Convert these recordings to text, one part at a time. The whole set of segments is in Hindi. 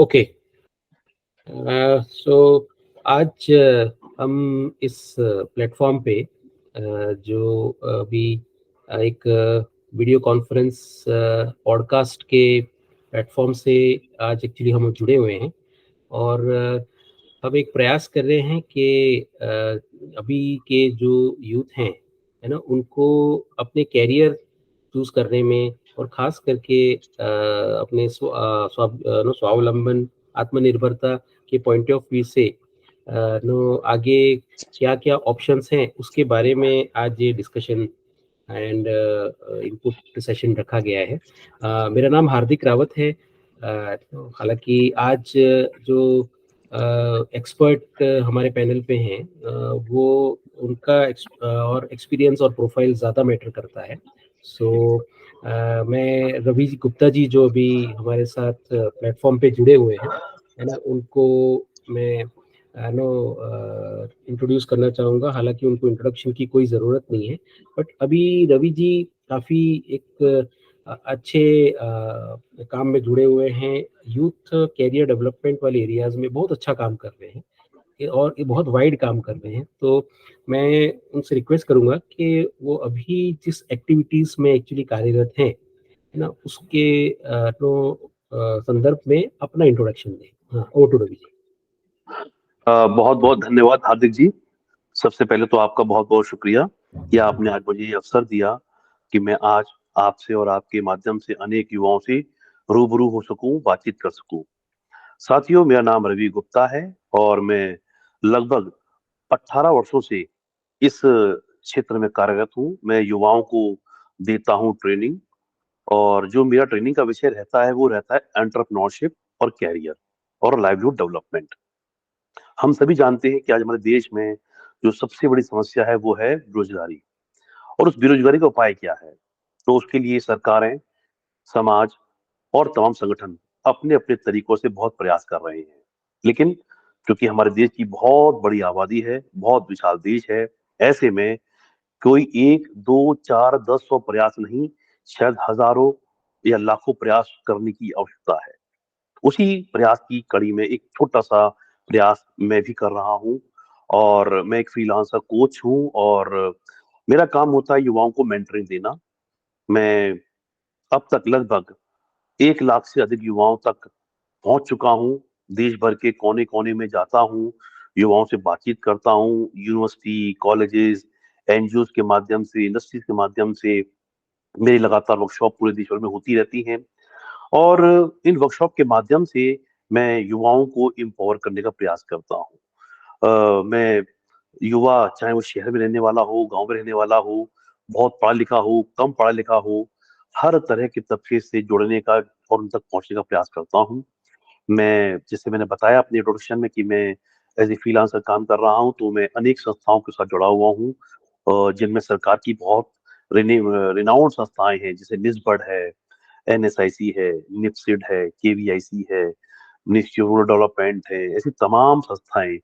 ओके। सो आज हम इस प्लेटफॉर्म पे जो अभी एक वीडियो कॉन्फ्रेंस पॉडकास्ट के प्लेटफॉर्म से आज एक्चुअली हम जुड़े हुए हैं और हम एक प्रयास कर रहे हैं कि अभी के जो यूथ हैं, है ना, उनको अपने कैरियर चूज़ करने में और ख़ास करके अपने स्वावलंबन, आत्मनिर्भरता के पॉइंट ऑफ व्यू से आगे क्या-क्या ऑप्शंस हैं, उसके बारे में आज ये डिस्कशन एंड इनपुट सेशन रखा गया है। मेरा नाम हार्दिक रावत है। हालाँकि आज जो एक्सपर्ट हमारे पैनल पे हैं, वो उनका और एक्सपीरियंस और प्रोफाइल ज़्यादा मैटर करता है। सो मैं रवि जी गुप्ता जी जो अभी हमारे साथ प्लेटफॉर्म पे जुड़े हुए हैं, है ना, उनको मैं इंट्रोड्यूस करना चाहूँगा। हालाँकि उनको इंट्रोडक्शन की कोई ज़रूरत नहीं है, बट अभी रवि जी काफ़ी एक अच्छे काम में जुड़े हुए हैं। यूथ कैरियर डेवलपमेंट वाले एरियाज़ में बहुत अच्छा काम कर रहे हैं और ये बहुत वाइड काम कर रहे हैं। तो मैं उनसे रिक्वेस्ट करूँगा कि वो अभी जिस एक्टिविटीज़ में एक्चुअली कार्यरत हैं, है ना, उसके संदर्भ में अपना इंट्रोडक्शन दें। हाँ, ओवर टू रवि जी। बहुत बहुत धन्यवाद हार्दिक जी। सबसे पहले तो आपका बहुत बहुत शुक्रिया कि आपने आज मुझे ये अवसर दिया कि मैं आज आपसे और आपके माध्यम से अनेक युवाओं से रूबरू हो सकूं, बातचीत कर सकूं। साथियों, मेरा नाम रवि गुप्ता है और मैं लगभग 18 वर्षों से इस क्षेत्र में कार्यरत हूं। मैं युवाओं को देता हूं ट्रेनिंग और जो मेरा ट्रेनिंग का विषय रहता है वो रहता है एंटरप्रेन्योरशिप और कैरियर और लाइवलीहुड डेवलपमेंट। हम सभी जानते हैं कि आज हमारे देश में जो सबसे बड़ी समस्या है वो है बेरोजगारी। और उस बेरोजगारी का उपाय क्या है? तो उसके लिए सरकारें, समाज और तमाम संगठन अपने अपने तरीकों से बहुत प्रयास कर रहे हैं। लेकिन क्योंकि हमारे देश की बहुत बड़ी आबादी है, बहुत विशाल देश है, ऐसे में कोई एक दो चार 10 100 प्रयास नहीं, शायद हजारों या लाखों प्रयास करने की आवश्यकता है। उसी प्रयास की कड़ी में एक छोटा-सा प्रयास मैं भी कर रहा हूँ और मैं एक फ्रीलांसर कोच हूँ और मेरा काम होता है युवाओं को मेंटरिंग देना। मैं अब तक लगभग 1 लाख से अधिक युवाओं तक पहुँच चुका हूँ। देश भर के कोने-कोने में जाता हूँ, युवाओं से बातचीत करता हूँ, यूनिवर्सिटी, कॉलेजेस, एनजीओज़ के माध्यम से, इंडस्ट्रीज़ के माध्यम से मेरी लगातार वर्कशॉप पूरे देश भर में होती रहती हैं। और इन वर्कशॉप के माध्यम से मैं युवाओं को एम्पावर करने का प्रयास करता हूँ। मैं युवा चाहे वो शहर में रहने वाला हो, गाँव में रहने वाला हो, बहुत पढ़ा लिखा हो, कम पढ़ा लिखा हो, हर तरह के तबके से जुड़ने का और उन तक पहुँचने का प्रयास करता हूँ। मैं जैसे मैंने बताया अपने इंट्रोडक्शन में कि मैं एज़ ए फ्रीलांसर काम कर रहा हूँ, तो मैं अनेक संस्थाओं के साथ जुड़ा हुआ हूँ जिनमें सरकार की बहुत रिनाउंड संस्थाएँ हैं, जैसे निस्बड है, एनएसआईसी है, निपसिड है, केवीआईसी है, मिनिस्ट्री ऑफ रूरल डेवलपमेंट है, ऐसी तमाम संस्थाएँ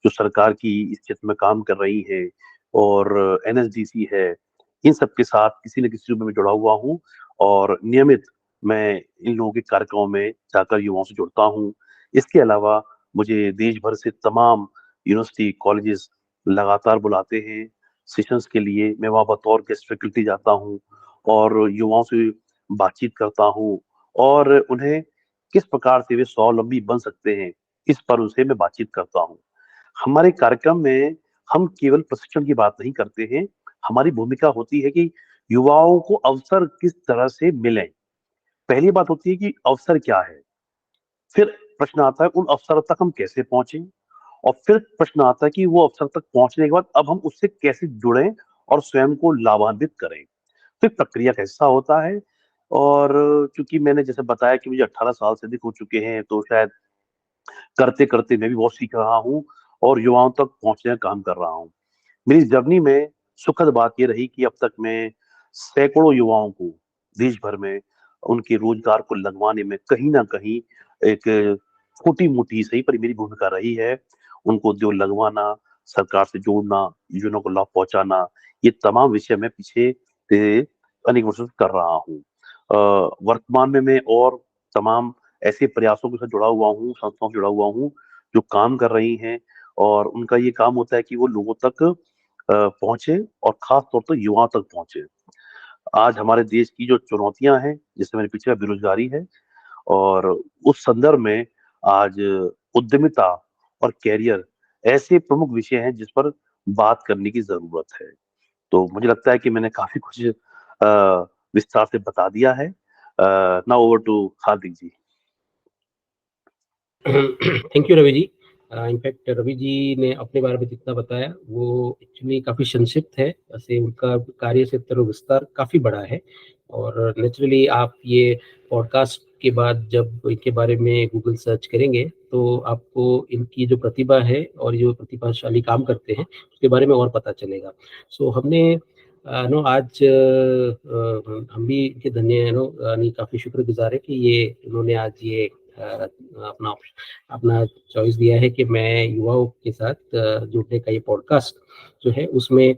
जो सरकार की इस क्षेत्र में काम कर रही हैं और एनएसडीसी है, इन सब के साथ किसी न किसी रूप में मैं जुड़ा हुआ हूँ और नियमित मैं इन लोगों के कार्यक्रमों में जाकर युवाओं से जुड़ता हूँ। इसके अलावा मुझे देश भर से तमाम यूनिवर्सिटी, कॉलेजेस लगातार बुलाते हैं सेशंस के लिए। मैं वहाँ बतौर गेस्ट फैकल्टी जाता हूँ और युवाओं से बातचीत करता हूँ और उन्हें किस प्रकार से वे स्वावलंबी बन सकते हैं, इस पर उनसे मैं बातचीत करता हूँ। हमारे कार्यक्रम में हम केवल प्रशिक्षण की बात नहीं करते हैं, हमारी भूमिका होती है कि युवाओं को अवसर किस तरह से मिलें। पहली बात होती है कि अवसर क्या है? फिर प्रश्न आता है उन अवसरों तक हम कैसे पहुँचे? और फिर प्रश्न आता है कि वो अवसर तक पहुँचने के बाद अब हम उससे कैसे जुड़ें और स्वयं को लाभान्वित करें? तो एक प्रक्रिया का हिस्सा होता है और चूँकि मैंने जैसे बताया कि मुझे 18 साल से अधिक हो चुके हैं, तो शायद करते-करते मैं भी बहुत सीख रहा हूँ और युवाओं तक पहुँचने का काम कर रहा हूँ। मेरी जर्नी में सुखद बात ये रही कि अब तक मैं सैकड़ों युवाओं को देश भर में उनके रोजगार को लगवाने में कहीं न कहीं एक छोटी-मोटी सही पर मेरी भूमिका रही है। उनको उद्योग लगवाना, सरकार से जोड़ना, योजनाओं को लाभ पहुँचाना, ये तमाम विषय मैं पीछे से अनेक वर्षों से कर रहा हूँ। वर्तमान में मैं और तमाम ऐसे प्रयासों के साथ जुड़ा हुआ हूँ, संस्थाओं से जुड़ा हुआ हूँ जो काम कर रही हैं, और उनका ये काम होता है कि वो लोगों तक पहुंचे, और खास तौर पर युवाओं तक पहुंचे। आज हमारे देश की जो चुनौतियां हैं, जैसे मेरे पीछे बेरोजगारी है, और उस संदर्भ में आज उद्यमिता और कैरियर ऐसे प्रमुख विषय हैं जिस पर बात करने की जरूरत है। तो मुझे लगता है कि मैंने काफी कुछ विस्तार से बता दिया है। Now over to Hardik ji. Thank you Ravi ji. In fact Ravi ji ने अपने बारे में जितना बताया वो एक्चुअली काफ़ी संक्षिप्त है, वैसे उनका कार्य क्षेत्र और विस्तार काफ़ी बड़ा है। और नेचुरली आप ये पॉडकास्ट के बाद जब इनके बारे में गूगल सर्च करेंगे तो आपको इनकी जो प्रतिभा है और जो प्रतिभाशाली काम करते हैं उसके बारे में और पता चलेगा। सो हमने नो आज हम भी इनके धन्य नो यानी काफ़ी शुक्रगुजार है कि ये इन्होंने आज ये अपना अपना चॉइस दिया है कि मैं युवाओं के साथ जुड़ने का ये पॉडकास्ट जो है उसमें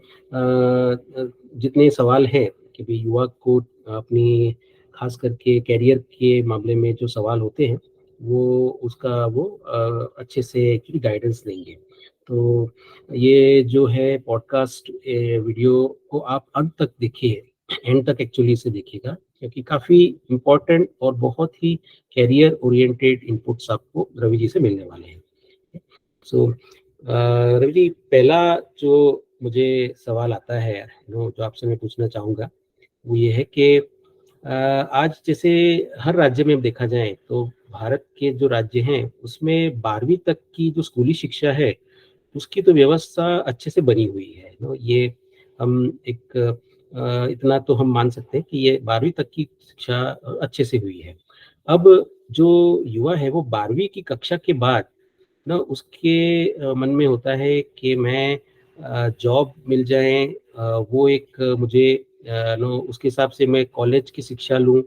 जितने सवाल हैं कि भाई युवा को अपनी खास करके करियर के मामले में जो सवाल होते हैं वो उसका वो अच्छे से एक्चुअली गाइडेंस देंगे। तो ये जो है पॉडकास्ट वीडियो को आप अंत तक देखिए, एंड तक एक्चुअली इसे देखिएगा क्योंकि काफ़ी इम्पोर्टेंट और बहुत ही कैरियर ओरिएंटेड इनपुट्स आपको रवि जी से मिलने वाले हैं। सो रवि जी, पहला जो मुझे सवाल आता है जो आपसे मैं पूछना चाहूँगा वो ये है कि आज जैसे हर राज्य में देखा जाए तो भारत के जो राज्य हैं उसमें 12वीं तक की जो स्कूली शिक्षा है उसकी तो व्यवस्था अच्छे से बनी हुई है। ये हम एक इतना तो हम मान सकते हैं कि ये 12वीं तक की शिक्षा अच्छे से हुई है। अब जो युवा है वो 12वीं की कक्षा के बाद ना उसके मन में होता है कि मैं जॉब मिल जाए, वो एक मुझे नो उसके हिसाब से मैं कॉलेज की शिक्षा लूँ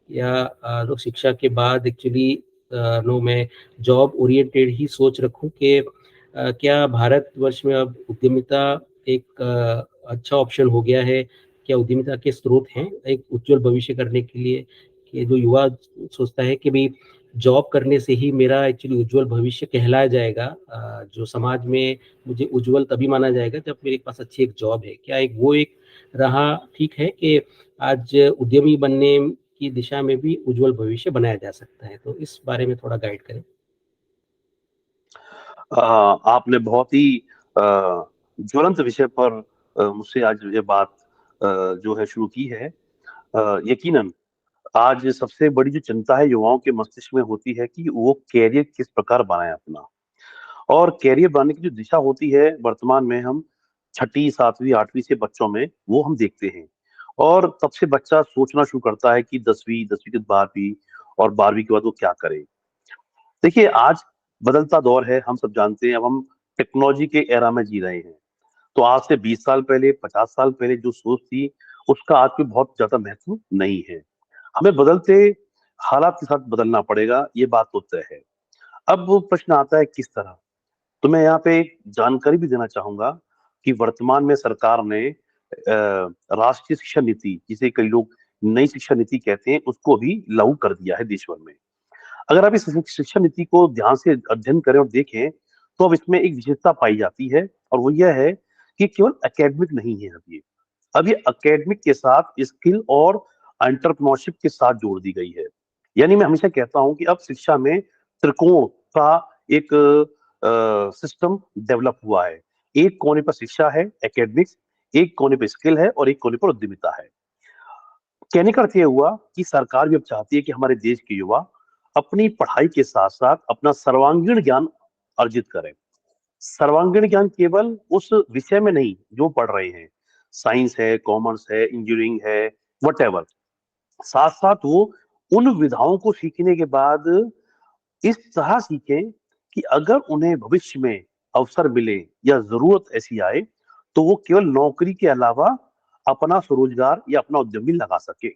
या नो शिक्षा के बाद एक्चुअली नो मैं जॉब ओरिएंटेड ही सोच रखूँ कि क्या भारतवर्ष में अब उद्यमिता एक अच्छा ऑप्शन हो गया है? क्या उद्यमिता के स्रोत हैं एक उज्जवल भविष्य करने के लिए? कि जो युवा सोचता है कि भई जॉब करने से ही मेरा एक्चुअली उज्जवल भविष्य कहलाया जाएगा, जो समाज में मुझे उज्जवल तभी माना जाएगा जब मेरे पास अच्छी एक जॉब है। क्या एक वो एक राह ठीक है कि आज उद्यमी बनने की दिशा में भी उज्जवल भविष्य बनाया जा सकता है? तो इस बारे में थोड़ा गाइड करें। आपने बहुत ही ज्वलंत विषय पर मुझसे आज ये बात जो है शुरू की है। यकीनन आज सबसे बड़ी जो चिंता है युवाओं के मस्तिष्क में होती है कि वो कैरियर किस प्रकार बनाए अपना, और कैरियर बनाने की जो दिशा होती है वर्तमान में हम छठी, सातवीं, आठवीं से बच्चों में वो हम देखते हैं, और तब से बच्चा सोचना शुरू करता है कि 10वीं, 10वीं के बाद 12वीं, और 12वीं के बाद वो क्या करे। देखिए, आज बदलता दौर है, हम सब जानते हैं, अब हम टेक्नोलॉजी के एरा में जी रहे हैं। तो आज से 20 साल पहले, 50 साल पहले जो सोच थी, उसका आज भी बहुत ज्यादा महत्व नहीं है। हमें बदलते हालात के साथ बदलना पड़ेगा, ये बात तो तय है। अब वो प्रश्न आता है किस तरह? तो मैं यहाँ पे एक जानकारी भी देना चाहूंगा कि वर्तमान में सरकार ने राष्ट्रीय शिक्षा नीति, जिसे कई लोग नई शिक्षा नीति कहते हैं, उसको भी लागू कर दिया है देश भर में। अगर आप इस शिक्षा नीति को ध्यान से अध्ययन करें और देखें, तो अब इसमें एक विशेषता पाई जाती है, और वो यह है कि केवल एकेडमिक नहीं है अब ये एकेडमिक के साथ स्किल और एंटरप्रेन्योरशिप के साथ जोड़ दी गई है। यानी मैं हमेशा कहता हूं कि अब शिक्षा में त्रिकोण का एक सिस्टम डेवलप हुआ है। एक कोने पर शिक्षा है, एकेडमिक्स, एक कोने पर स्किल है, और एक कोने पर उद्यमिता है। कहने का अर्थ ये हुआ कि सरकार भी अब चाहती है कि हमारे देश के युवा अपनी पढ़ाई के साथ साथ अपना सर्वांगीण ज्ञान अर्जित करें। सर्वांगीण ज्ञान केवल उस विषय में नहीं जो पढ़ रहे हैं, साइंस है, कॉमर्स है, इंजीनियरिंग है, वट, साथ साथ वो उन विधाओं को सीखने के बाद इस तरह सीखें कि अगर उन्हें भविष्य में अवसर मिले या जरूरत ऐसी आए, तो वो केवल नौकरी के अलावा अपना स्वरोजगार या अपना उद्यम भी लगा सके।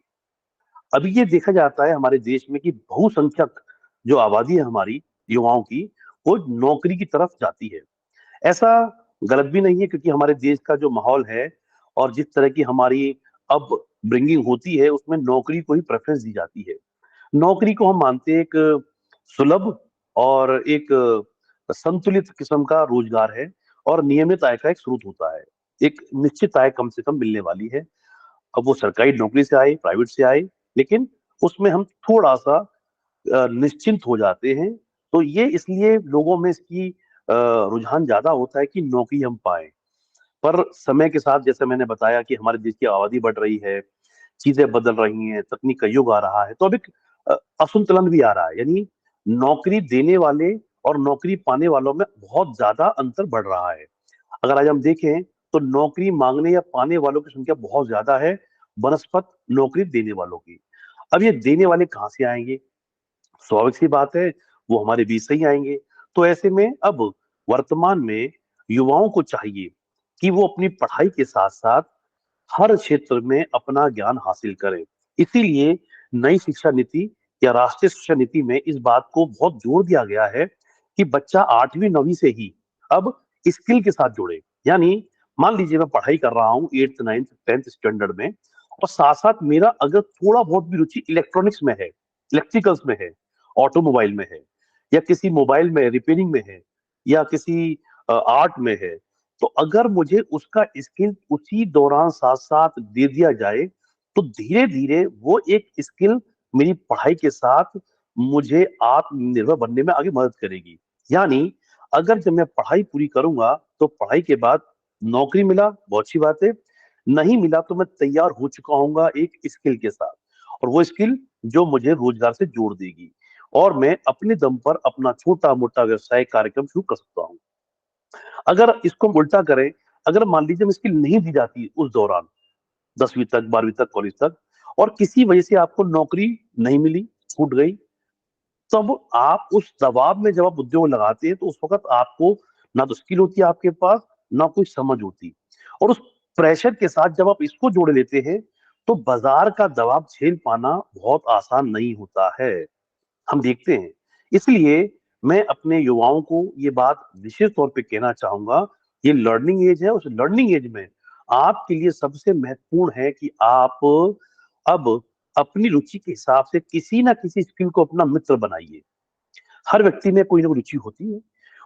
अभी ये देखा जाता है हमारे देश में कि बहुसंख्यक जो आबादी है हमारी युवाओं की, वो नौकरी की तरफ जाती है। ऐसा गलत भी नहीं है, क्योंकि हमारे देश का जो माहौल है और जिस तरह की हमारी अब ब्रिंगिंग होती है, उसमें नौकरी को ही प्रेफरेंस दी जाती है। नौकरी को हम मानते हैं एक सुलभ और एक संतुलित किस्म का रोजगार है और नियमित आय का एक स्रोत होता है। एक निश्चित आय कम से कम मिलने वाली है। अब वो सरकारी नौकरी से आए, प्राइवेट से आए, लेकिन उसमें हम थोड़ा सा निश्चिंत हो जाते हैं। तो ये इसलिए लोगों में इसकी रुझान ज्यादा होता है कि नौकरी हम पाए। पर समय के साथ जैसे मैंने बताया कि हमारे देश की आबादी बढ़ रही है, चीजें बदल रही हैं, तकनीक का युग आ रहा है, तो अब एक असंतुलन भी आ रहा है। यानी नौकरी देने वाले और नौकरी पाने वालों में बहुत ज्यादा अंतर बढ़ रहा है। अगर आज हम देखें तो नौकरी मांगने या पाने वालों की संख्या बहुत ज्यादा है बनस्पत नौकरी देने वालों की। अब ये देने वाले कहाँ से आएंगे? स्वाभाविक सी बात है, वो हमारे बीच से ही आएंगे। तो ऐसे में अब वर्तमान में युवाओं को चाहिए कि वो अपनी पढ़ाई के साथ साथ हर क्षेत्र में अपना ज्ञान हासिल करें। इसीलिए नई शिक्षा नीति या राष्ट्रीय शिक्षा नीति में इस बात को बहुत जोर दिया गया है कि बच्चा 8वीं 9वीं से ही अब स्किल के साथ जुड़े। यानी मान लीजिए मैं पढ़ाई कर रहा हूँ 8th 9th 10th स्टैंडर्ड में, और साथ साथ मेरा अगर थोड़ा बहुत भी रुचि इलेक्ट्रॉनिक्स में है, इलेक्ट्रिकल्स में है, ऑटोमोबाइल में है, या किसी मोबाइल में रिपेयरिंग में है, या किसी आर्ट में है, तो अगर मुझे उसका स्किल उसी दौरान साथ साथ दे दिया जाए तो धीरे धीरे वो एक स्किल मेरी पढ़ाई के साथ मुझे आत्मनिर्भर बनने में आगे मदद करेगी। यानी अगर जब मैं पढ़ाई पूरी करूंगा तो पढ़ाई के बाद नौकरी मिला, बहुत अच्छी बात है। नहीं मिला तो मैं तैयार हो चुका हूंगा एक स्किल के साथ, और वो स्किल जो मुझे रोजगार से जोड़ देगी, और मैं अपने दम पर अपना छोटा मोटा व्यवसाय कार्यक्रम शुरू कर सकता हूँ। अगर इसको हम उल्टा करें, अगर मान लीजिए स्किल नहीं दी जाती उस दौरान, 10वीं तक, 12वीं तक, कॉलेज तक, और किसी वजह से आपको नौकरी नहीं मिली, छूट गई, तब आप उस दबाव में जब आप उद्योग लगाते हैं तो उस वक्त आपको ना तो स्किल होती है आपके पास, ना कोई समझ होती। और उस प्रेशर के साथ जब आप इसको जोड़ लेते हैं तो बाजार का दबाव झेल पाना बहुत आसान नहीं होता है, हम देखते हैं। इसलिए मैं अपने युवाओं को ये बात विशेष तौर पे कहना चाहूंगा, ये लर्निंग एज है, उस लर्निंग एज में आपके लिए सबसे महत्वपूर्ण है कि आप अब अपनी रुचि के हिसाब से किसी ना किसी स्किल को अपना मित्र बनाइए। हर व्यक्ति में कोई ना कोई रुचि होती है,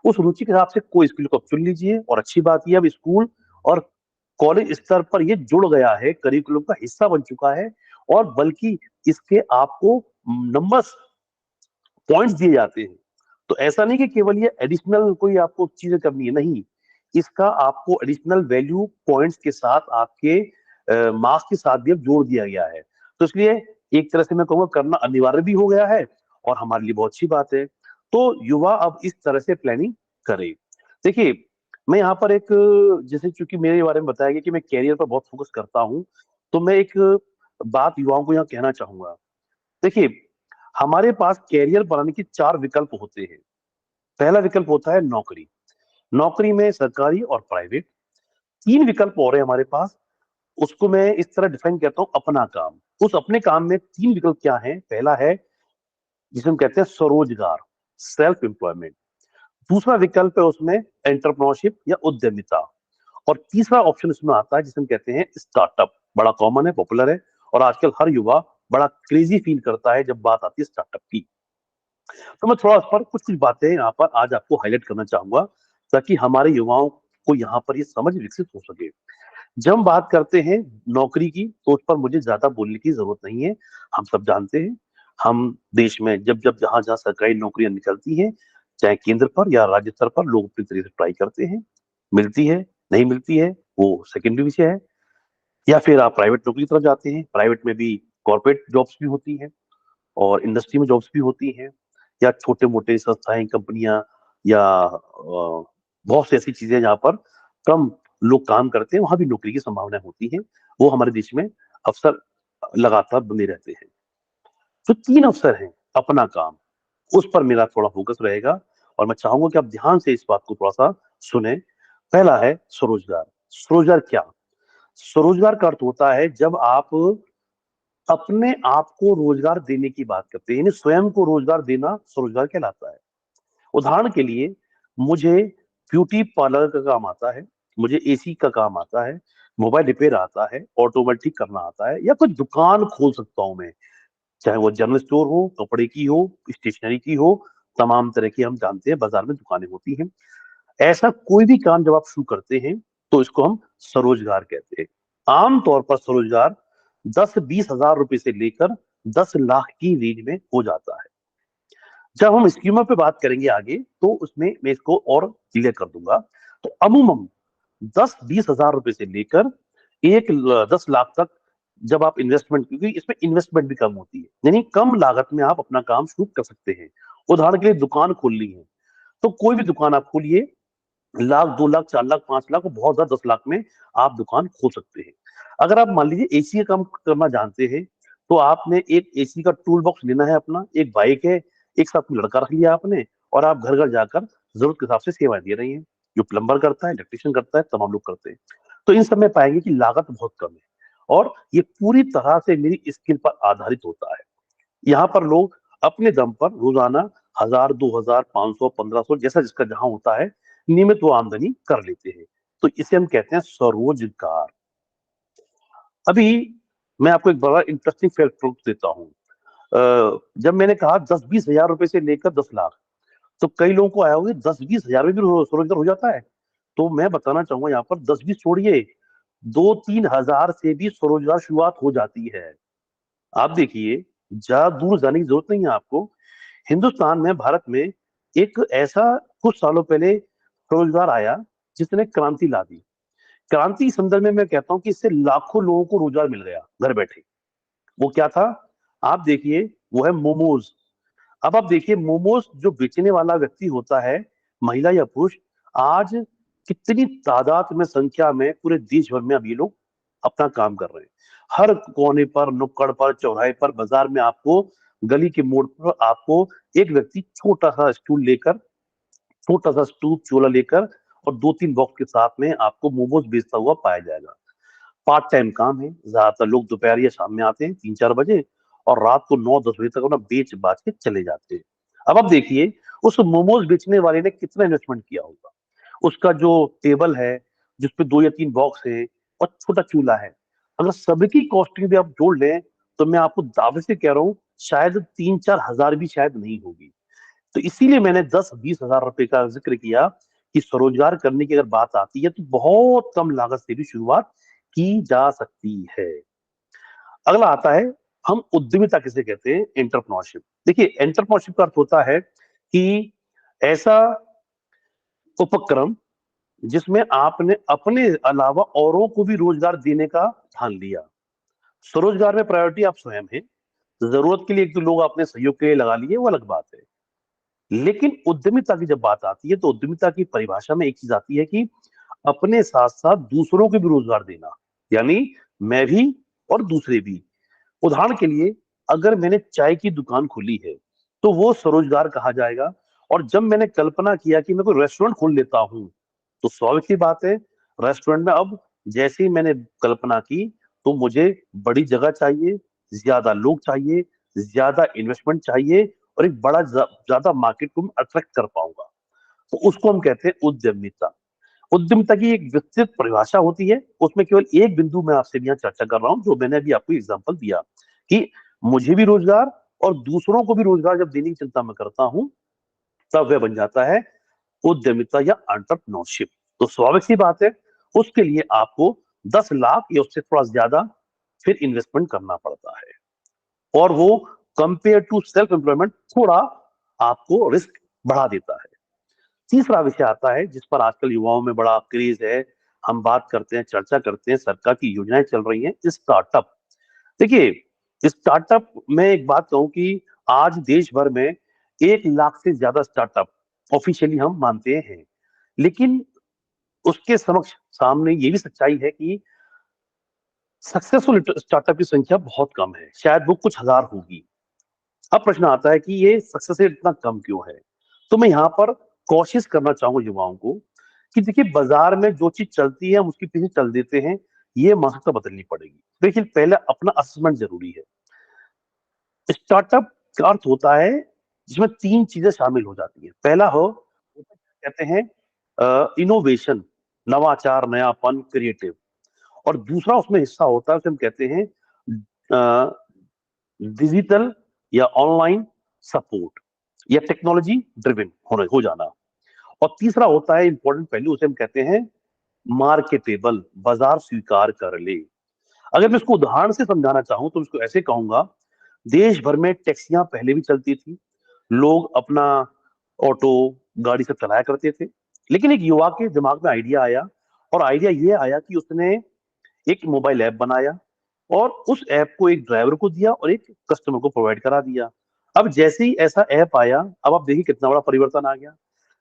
उस रुचि के हिसाब से कोई स्किल को आप चुन लीजिए। और अच्छी बात ये अब स्कूल और कॉलेज स्तर पर ये जुड़ गया है, करिकुलम का हिस्सा बन चुका है, और बल्कि इसके आपको नंबर्स, पॉइंट्स दिए जाते हैं। तो ऐसा नहीं कि केवल ये एडिशनल कोई आपको चीजें करनी है, नहीं, इसका आपको एडिशनल वैल्यू पॉइंट्स के साथ आपके मार्क्स के साथ भी अब जोड़ दिया गया है। तो इसलिए एक तरह से मैं कहूँगा करना अनिवार्य भी हो गया है, और हमारे लिए बहुत अच्छी बात है। तो युवा अब इस तरह से प्लानिंग करे। देखिए, मैं यहाँ पर एक, जैसे चूंकि मेरे बारे में बताया गया कि मैं कैरियर पर बहुत फोकस करता हूँ, तो मैं एक बात युवाओं को यहाँ कहना चाहूंगा। देखिए, हमारे पास कैरियर बनाने के 4 विकल्प होते हैं। पहला विकल्प होता है नौकरी। नौकरी में सरकारी और प्राइवेट। 3 विकल्प और है हमारे पास। उसको मैं इस तरह डिफाइन करता हूँ, अपना काम। उस अपने काम में 3 विकल्प क्या हैं? पहला है जिसे हम कहते हैं स्वरोजगार, सेल्फ एम्प्लॉयमेंट। दूसरा विकल्प है उसमें एंटरप्रेन्योरशिप या उद्यमिता। और तीसरा ऑप्शन इसमें आता है जिसे हम कहते हैं स्टार्टअप। बड़ा कॉमन है, पॉपुलर है, और आजकल हर युवा बड़ा क्रेजी फील करता है जब बात आती है स्टार्टअप की। तो मैं थोड़ा उस पर कुछ कुछ बातें यहाँ पर आज आपको हाईलाइट करना चाहूंगा, ताकि हमारे युवाओं को यहाँ पर ये समझ विकसित हो सके। जब हम बात करते हैं नौकरी की तो उस पर मुझे ज्यादा बोलने की जरूरत नहीं है। हम सब जानते हैं, हम देश में जब जब जहां जहां सरकारी नौकरियां निकलती हैं, चाहे केंद्र पर या राज्य स्तर पर, लोग अपनी तरीके से ट्राई करते हैं। मिलती है, नहीं मिलती है, वो सेकेंडरी विषय है। या फिर आप प्राइवेट नौकरी की तरफ जाते हैं, प्राइवेट में भी कॉर्पोरेट जॉब्स भी होती हैं, और इंडस्ट्री में जॉब्स भी होती हैं, या छोटे मोटे संस्थाएं, कंपनियां, या बहुत सी ऐसी चीजें जहां पर कम लोग काम करते हैं, वहां भी नौकरी की संभावना होती है। वो हमारे देश में अवसर लगातार बने रहते हैं। तो 3 अवसर हैं। अपना काम, उस पर मेरा थोड़ा फोकस रहेगा, और मैं चाहूंगा कि आप ध्यान से इस बात को थोड़ा सा सुने। पहला है स्वरोजगार। स्वरोजगार क्या? स्वरोजगार का अर्थ होता है जब आप अपने आप को रोजगार देने की बात करते हैं, यानी स्वयं को रोजगार देना स्वरोजगार कहलाता है। उदाहरण के लिए, मुझे ब्यूटी पार्लर का काम आता है, मुझे एसी का काम आता है, मोबाइल रिपेयर आता है, ऑटोमोबाइल ठीक करना आता है, या कोई दुकान खोल सकता हूं मैं, चाहे वो जनरल स्टोर हो, कपड़े की हो, स्टेशनरी की हो, तमाम तरह की हम जानते हैं बाजार में दुकानें होती हैं। ऐसा कोई भी काम जब आप शुरू करते हैं तो इसको हम स्वरोजगार कहते हैं। आमतौर पर स्वरोजगार 10-20 हजार रुपए से लेकर 10 लाख की रेंज में हो जाता है। जब हम स्कीमों पे बात करेंगे आगे तो उसमें मैं इसको और क्लियर कर दूंगा। तो अमूमन 10-20 हजार रुपए से लेकर 10 लाख तक जब आप इन्वेस्टमेंट, क्योंकि इसमें इन्वेस्टमेंट भी कम होती है, यानी कम लागत में आप अपना काम शुरू कर सकते हैं। उदाहरण के लिए दुकान खोलनी है तो कोई भी दुकान आप खोलिए, लाख, 2 लाख, 4 लाख, 5 लाख और बहुत ज्यादा 10 लाख में आप दुकान खोल सकते हैं। अगर आप मान लीजिए एसी का काम करना जानते हैं तो आपने एक एसी का टूल बॉक्स लेना है, अपना एक बाइक है, एक साथ में लड़का रख लिया आपने, और आप घर घर जाकर जरूरत के हिसाब से सेवाएं दे रही हैं। जो प्लम्बर करता है, इलेक्ट्रिशियन करता है, तमाम लोग करते हैं। तो इन सब में पाएंगे कि लागत बहुत कम है और ये पूरी तरह से मेरी स्किल पर आधारित होता है। यहाँ पर लोग अपने दम पर रोजाना 1000, 2000, 500, 1500 जैसा जिसका जहां होता है, नियमित वो आमदनी कर लेते हैं। तो इसे हम कहते हैं स्वरोजगार। अभी मैं आपको एक बड़ा इंटरेस्टिंग फैक्ट देता हूँ। जब मैंने कहा 10-20 हजार रुपए से लेकर 10 लाख, तो कई लोगों को आया हुआ 10-20 हजार में भी स्वरोजगार हो जाता है। तो मैं बताना चाहूंगा यहाँ पर 10-20 छोड़िए, 2-3 हजार से भी स्वरोजगार शुरुआत हो जाती है। आप देखिए, ज्यादा दूर जाने की जरूरत नहीं है आपको। हिंदुस्तान में, भारत में एक ऐसा कुछ सालों पहले स्वरोजगार आया जिसने क्रांति ला दी। क्रांति के संदर्भ में मैं कहता हूं कि इससे लाखों लोगों को रोजगार मिल गया घर बैठे। वो क्या था? आप देखिए, वो है मोमोज। अब आप देखिए, मोमोज जो बेचने वाला व्यक्ति होता है, महिला या पुरुष, आज कितनी तादाद में, संख्या में पूरे देश भर में अब ये लोग अपना काम कर रहे हैं। हर कोने पर, नुक्कड़ पर, चौराहे पर, बाजार में आपको, गली के मोड़ पर आपको एक व्यक्ति छोटा सा स्टूल लेकर, छोटा सा स्टूप चूल्हा लेकर और 2-3 बॉक्स के साथ में आपको मोमोज बेचता हुआ पाया जाएगा। पार्ट टाइम काम है, ज्यादातर लोग दोपहर या शाम में आते हैं 3-4 बजे और रात को 9-10 बजे तक अपना बेच बाच के चले जाते हैं। अब आप देखिए, उस मोमोज बेचने वाले ने कितना इन्वेस्टमेंट किया होगा। उसका जो टेबल है, जिसपे 2 या 3 बॉक्स है और छोटा चूल्हा है, अगर सबकी कॉस्टिंग भी आप जोड़ लें तो मैं आपको दावे से कह रहा हूँ शायद 3-4 हजार भी शायद नहीं होगी। तो इसीलिए मैंने 10-20 हजार रुपए का जिक्र किया कि स्वरोजगार करने की अगर बात आती है तो बहुत कम लागत से भी शुरुआत की जा सकती है। अगला आता है, हम उद्यमिता किसे कहते हैं? एंटरप्रेन्योरशिप। देखिए, एंटरप्रेन्योरशिप का अर्थ होता है कि ऐसा उपक्रम जिसमें आपने अपने अलावा औरों को भी रोजगार देने का ठान लिया। स्वरोजगार में प्रायोरिटी आप स्वयं है। जरूरत के लिए एक दो लोग आपने सहयोग के लिए लगा लिए, वो अलग बात है। लेकिन उद्यमिता की जब बात आती है तो उद्यमिता की परिभाषा में एक चीज आती है कि अपने साथ साथ दूसरों को भी रोजगार देना, यानी मैं भी और दूसरे भी। उदाहरण के लिए, अगर मैंने चाय की दुकान खोली है तो वो स्वरोजगार कहा जाएगा। और जब मैंने कल्पना किया कि मैं कोई रेस्टोरेंट खोल लेता हूं तो स्वाभाविक सी बात है, रेस्टोरेंट में अब जैसे ही मैंने कल्पना की तो मुझे बड़ी जगह चाहिए, ज्यादा लोग चाहिए, ज्यादा इन्वेस्टमेंट चाहिए और एक बड़ा ज्यादा मार्केट को मैं अट्रैक्ट कर पाऊंगा। तो उसको हम कहते हैं उद्यमिता। उद्यमिता की एक विस्तृत परिभाषा होती है, उसमें केवल एक बिंदु मैं आपसे भी यहाँ चर्चा कर रहा हूं जो मैंने अभी आपको एग्जांपल दिया कि मुझे भी रोजगार और दूसरों को भी रोजगार जब देने की चिंता मैं करता हूं तब वह बन जाता है उद्यमिता या एंटरप्रेन्योरशिप। तो स्वाभाविक सी बात है, उसके लिए आपको 10 लाख या उससे थोड़ा ज्यादा फिर इन्वेस्टमेंट करना पड़ता है और वो कंपेयर टू सेल्फ एम्प्लॉयमेंट थोड़ा आपको रिस्क बढ़ा देता है। तीसरा विषय आता है जिस पर आजकल युवाओं में बड़ा क्रेज है, हम बात करते हैं, चर्चा करते हैं, सरकार की योजनाएं चल रही हैं, स्टार्टअप। देखिए, स्टार्टअप में एक बात कहूं कि आज देश भर में 1 लाख से ज्यादा स्टार्टअप ऑफिशियली हम मानते हैं। लेकिन उसके समक्ष सामने ये भी सच्चाई है कि सक्सेसफुल स्टार्टअप की संख्या बहुत कम है, शायद वो कुछ हजार होगी। अब प्रश्न आता है कि ये सक्सेस रेट इतना कम क्यों है? तो मैं यहाँ पर कोशिश करना चाहूंगा युवाओं को कि देखिए, बाजार में जो चीज चलती है हम उसके पीछे चल देते हैं, ये मानसिकता बदलनी पड़ेगी। देखिए, पहले अपना असेसमेंट जरूरी है। स्टार्टअप का अर्थ होता है जिसमें 3 चीजें शामिल हो जाती है। पहला हो, कहते हैं इनोवेशन, नवाचार, नयापन, क्रिएटिव। और दूसरा उसमें हिस्सा होता है, उसे हम कहते हैं डिजिटल या ऑनलाइन सपोर्ट। या टेक्नोलॉजी ड्रिवन हो जाना। और तीसरा होता है इंपॉर्टेंट पहलू, उसे हम कहते हैं मार्केटेबल, बाजार स्वीकार कर ले। अगर मैं इसको उदाहरण से समझाना चाहूं तो इसको ऐसे कहूंगा, देश भर में टैक्सियां पहले भी चलती थी, लोग अपना ऑटो गाड़ी सब चलाया करते थे। लेकिन एक युवा के दिमाग में आइडिया आया, और आइडिया ये आया कि उसने एक मोबाइल ऐप बनाया और उस ऐप को एक ड्राइवर को दिया और एक कस्टमर को प्रोवाइड करा दिया। अब जैसे ही ऐसा ऐप आया, अब आप देखिए कितना बड़ा परिवर्तन आ गया।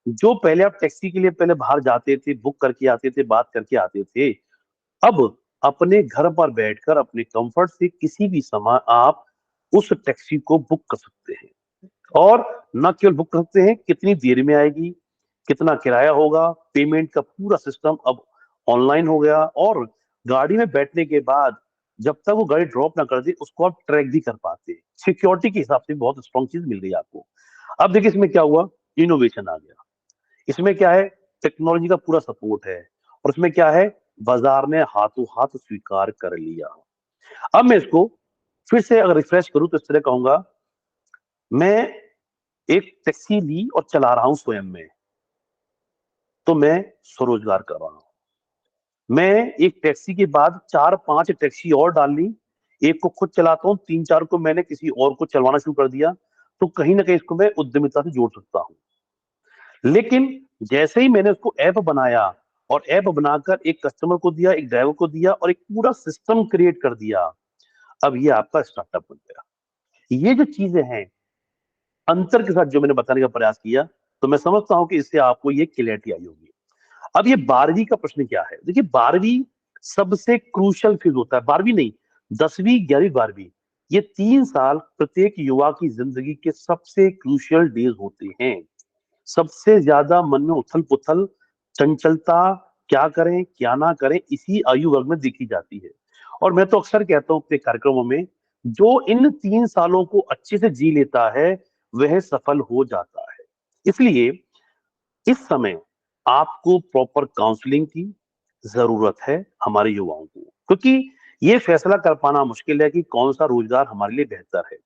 जो पहले आप टैक्सी के लिए पहले बाहर जाते थे, बुक करके आते थे, बात करके आते थे, अब अपने घर पर बैठकर अपने कंफर्ट से किसी भी समय आप उस टैक्सी को बुक कर सकते हैं। और न केवल बुक कर सकते हैं, कितनी देर में आएगी, कितना किराया होगा, पेमेंट का पूरा सिस्टम अब ऑनलाइन हो गया। और गाड़ी में बैठने के बाद जब तक वो गाड़ी ड्रॉप ना कर दे, उसको आप ट्रैक भी कर पाते हैं। सिक्योरिटी के हिसाब से बहुत स्ट्रॉन्ग चीज मिल रही है आपको। अब देखिए इसमें क्या हुआ, इनोवेशन आ गया। इसमें क्या है, टेक्नोलॉजी का पूरा सपोर्ट है। और इसमें क्या है, बाजार ने हाथों हाथ स्वीकार कर लिया। अब मैं इसको फिर से अगर रिफ्रेश करूं तो इस तरह कहूंगा, मैं एक टैक्सी ली और चला रहा हूं स्वयं में, तो मैं स्वरोजगार कर रहा हूं। मैं एक टैक्सी के बाद 4-5 टैक्सी और डाल ली, एक को खुद चलाता हूं, 3-4 को मैंने किसी और को चलवाना शुरू कर दिया, तो कहीं ना कहीं इसको मैं उद्यमिता से जोड़ सकता हूं। लेकिन जैसे ही मैंने उसको ऐप बनाया, और ऐप बनाकर एक कस्टमर को दिया, एक ड्राइवर को दिया, और एक पूरा सिस्टम क्रिएट कर दिया, अब ये आपका स्टार्टअप बन गया। ये जो चीजें हैं, अंतर के साथ जो मैंने बताने का प्रयास किया, तो मैं समझता हूं कि इससे आपको ये क्लियरिटी आई होगी। अब ये 12वीं का प्रश्न क्या है, देखिए 12वीं सबसे क्रूशियल फेज होता है। 12वीं नहीं, 10वीं, 11वीं, 12वीं, ये 3 साल प्रत्येक युवा की जिंदगी के सबसे क्रूशियल डेज होते हैं। सबसे ज्यादा मन में उथल पुथल, चंचलता, क्या करें क्या ना करें, इसी आयु वर्ग में देखी जाती है। और मैं तो अक्सर कहता हूं अपने कार्यक्रमों में, जो इन 3 सालों को अच्छे से जी लेता है वह सफल हो जाता है। इसलिए इस समय आपको प्रॉपर काउंसलिंग की जरूरत है हमारे युवाओं को, क्योंकि ये फैसला कर पाना मुश्किल है कि कौन सा रोजगार हमारे लिए बेहतर है।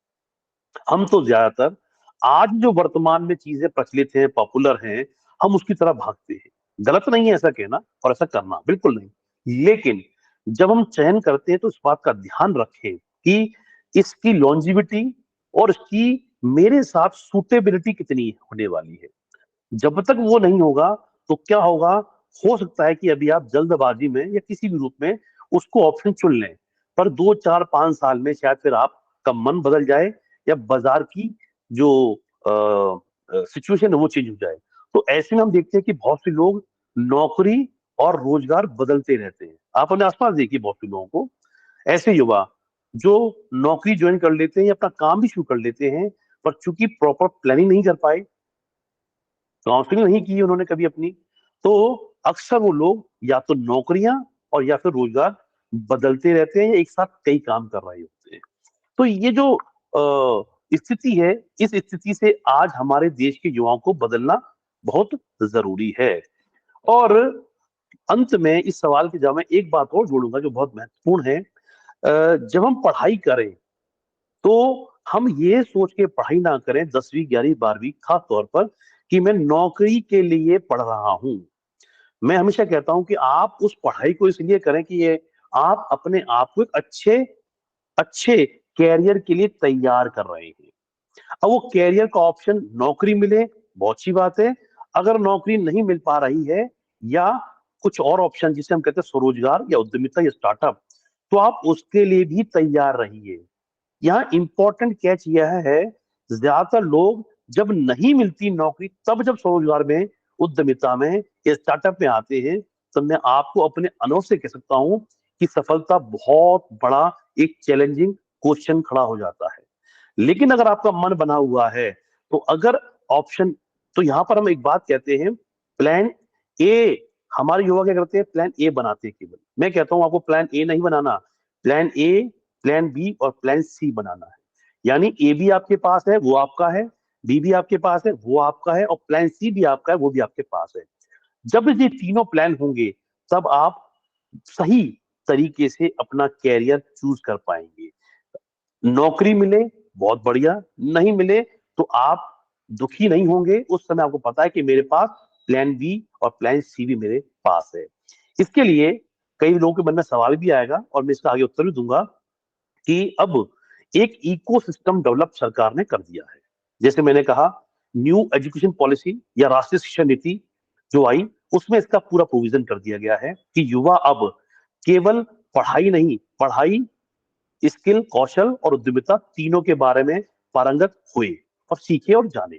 हम तो ज्यादातर आज जो वर्तमान में चीजें प्रचलित हैं, पॉपुलर हैं, हम उसकी तरफ भागते हैं। गलत नहीं है ऐसा कहना और ऐसा करना, बिल्कुल नहीं। लेकिन जब हम चयन करते हैं तो इस बात का ध्यान रखें कि इसकी लॉन्जिविटी और इसकी मेरे साथ सूटेबिलिटी कितनी होने वाली है। जब तक वो नहीं होगा तो क्या होगा, हो सकता है कि अभी आप जल्दबाजी में या किसी भी रूप में उसको ऑप्शन चुन लें, पर 2-4-5 साल में शायद फिर आपका मन बदल जाए, या बाजार की जो सिचुएशन है वो चेंज हो जाए। तो ऐसे में हम देखते हैं कि बहुत से लोग नौकरी और रोजगार बदलते रहते हैं। आप अपने आसपास देखिए बहुत से लोगों को, ऐसे युवा जो नौकरी ज्वाइन कर लेते हैं या अपना काम भी शुरू कर लेते हैं, पर चूंकि प्रॉपर प्लानिंग नहीं कर पाए, काउंसलिंग नहीं की उन्होंने कभी अपनी, तो अक्सर वो लोग या तो नौकरियां और या फिर रोजगार बदलते रहते हैं, या एक साथ कई काम कर रहे होते हैं। तो ये जो स्थिति है, इस स्थिति से आज हमारे देश के युवाओं को बदलना बहुत जरूरी है। और अंत में इस सवाल के जवाब में एक बात और जोड़ूंगा जो बहुत महत्वपूर्ण है। जब हम पढ़ाई करें तो हम ये सोच के पढ़ाई ना करें 10वीं, 11वीं, 12वीं खास तौर पर, कि मैं नौकरी के लिए पढ़ रहा हूं। मैं हमेशा कहता हूं कि आप उस पढ़ाई को इसलिए करें कि ये आप अपने आप को एक अच्छे अच्छे कैरियर के लिए तैयार कर रहे हैं। अब वो कैरियर का ऑप्शन नौकरी मिले, बहुत अच्छी बात है। अगर नौकरी नहीं मिल पा रही है, या कुछ और ऑप्शन जिसे हम कहते हैं स्वरोजगार या उद्यमिता या स्टार्टअप, तो आप उसके लिए भी तैयार रहिए। यहाँ इंपॉर्टेंट कैच यह है, ज्यादातर लोग जब नहीं मिलती नौकरी, तब जब स्वरोजगार में, उद्यमिता में या स्टार्टअप में आते हैं, तो मैं आपको अपने अनुभव से कह सकता हूं कि सफलता बहुत बड़ा एक चैलेंजिंग क्वेश्चन खड़ा हो जाता है। लेकिन अगर आपका मन बना हुआ है, तो अगर ऑप्शन, तो यहां पर हम एक बात कहते हैं, प्लान ए। हमारे युवा क्या करते हैं, प्लान ए बनाते हैं केवल। मैं कहता हूं आपको प्लान ए नहीं बनाना, प्लान ए, प्लान बी और प्लान सी बनाना है। यानी ए भी आपके पास है, वो आपका है, बी भी आपके पास है, वो आपका है, और प्लान सी भी आपका है, वो भी आपके पास है। जब ये तीनों प्लान होंगे, तब आप सही तरीके से अपना कैरियर चूज कर पाएंगे। नौकरी मिले, बहुत बढ़िया, नहीं मिले तो आप दुखी नहीं होंगे। उस समय आपको पता है कि मेरे पास प्लान बी और प्लान सी भी मेरे पास है। इसके लिए कई लोगों के मन में सवाल भी आएगा और मैं इसका आगे उत्तर भी दूंगा कि अब एक इकोसिस्टम डेवलप सरकार ने कर दिया है। जैसे मैंने कहा, न्यू एजुकेशन पॉलिसी या राष्ट्रीय शिक्षा नीति जो आई, उसमें इसका पूरा प्रोविजन कर दिया गया है कि युवा अब केवल पढ़ाई नहीं, पढ़ाई, स्किल, कौशल और उद्यमिता तीनों के बारे में पारंगत हुए और सीखे और जाने।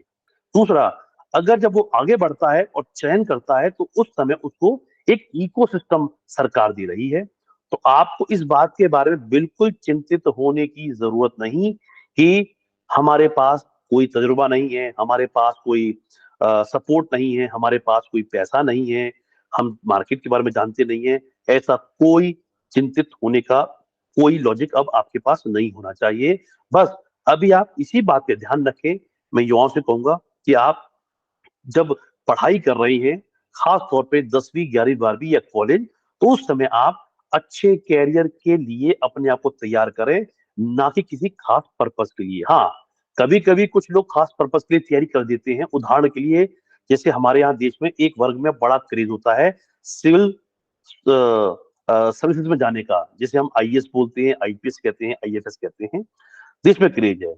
दूसरा, अगर जब वो आगे बढ़ता है और चयन करता है तो उस समय उसको एक इकोसिस्टम सरकार दे रही है। तो आपको इस बात के बारे में बिल्कुल चिंतित होने की जरूरत नहीं कि हमारे पास कोई तजुर्बा नहीं है, हमारे पास कोई सपोर्ट नहीं है, हमारे पास कोई पैसा नहीं है, हम मार्केट के बारे में जानते नहीं है। ऐसा कोई चिंतित होने का कोई लॉजिक अब आपके पास नहीं होना चाहिए। बस अभी आप इसी बात पे ध्यान रखें। मैं युवाओं से कहूंगा कि आप जब पढ़ाई कर रही हैं, खास तौर पे 10वीं 11वीं 12वीं या कॉलेज, तो उस समय आप अच्छे कैरियर के लिए अपने आप को तैयार करें, ना कि किसी खास पर्पस के लिए। हाँ, कभी कभी कुछ लोग खास पर्पस के लिए तैयारी कर देते हैं। उदाहरण के लिए, जैसे हमारे यहाँ देश में एक वर्ग में बड़ा क्रेज होता है सिविल सर्विसेज में जाने का, जिसे हम आईएएस बोलते हैं, आईपीएस कहते हैं, आईएफएस कहते हैं। देश में क्रेज है।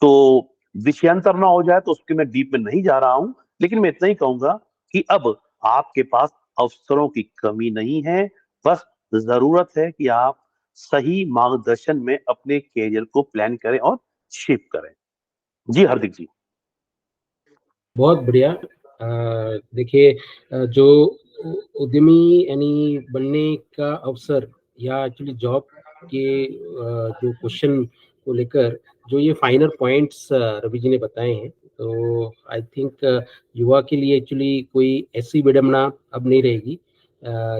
तो विषयांतर ना हो जाए तो उसके मैं डीप में नहीं जा रहा हूं, लेकिन मैं इतना ही कहूंगा कि अब आपके पास अवसरों की कमी नहीं है। बस जरूरत है कि आप सही मार्गदर्शन में अपने कैरियर को प्लान करें और शेप करें। जी हार्दिक जी। बहुत बढ़िया। देखिए, जो उद्यमी यानी बनने का अवसर या एक्चुअली जॉब के जो क्वेश्चन को लेकर जो ये फाइनल पॉइंट्स रवि जी ने बताए हैं, तो आई थिंक युवा के लिए एक्चुअली कोई ऐसी विडंबना अब नहीं रहेगी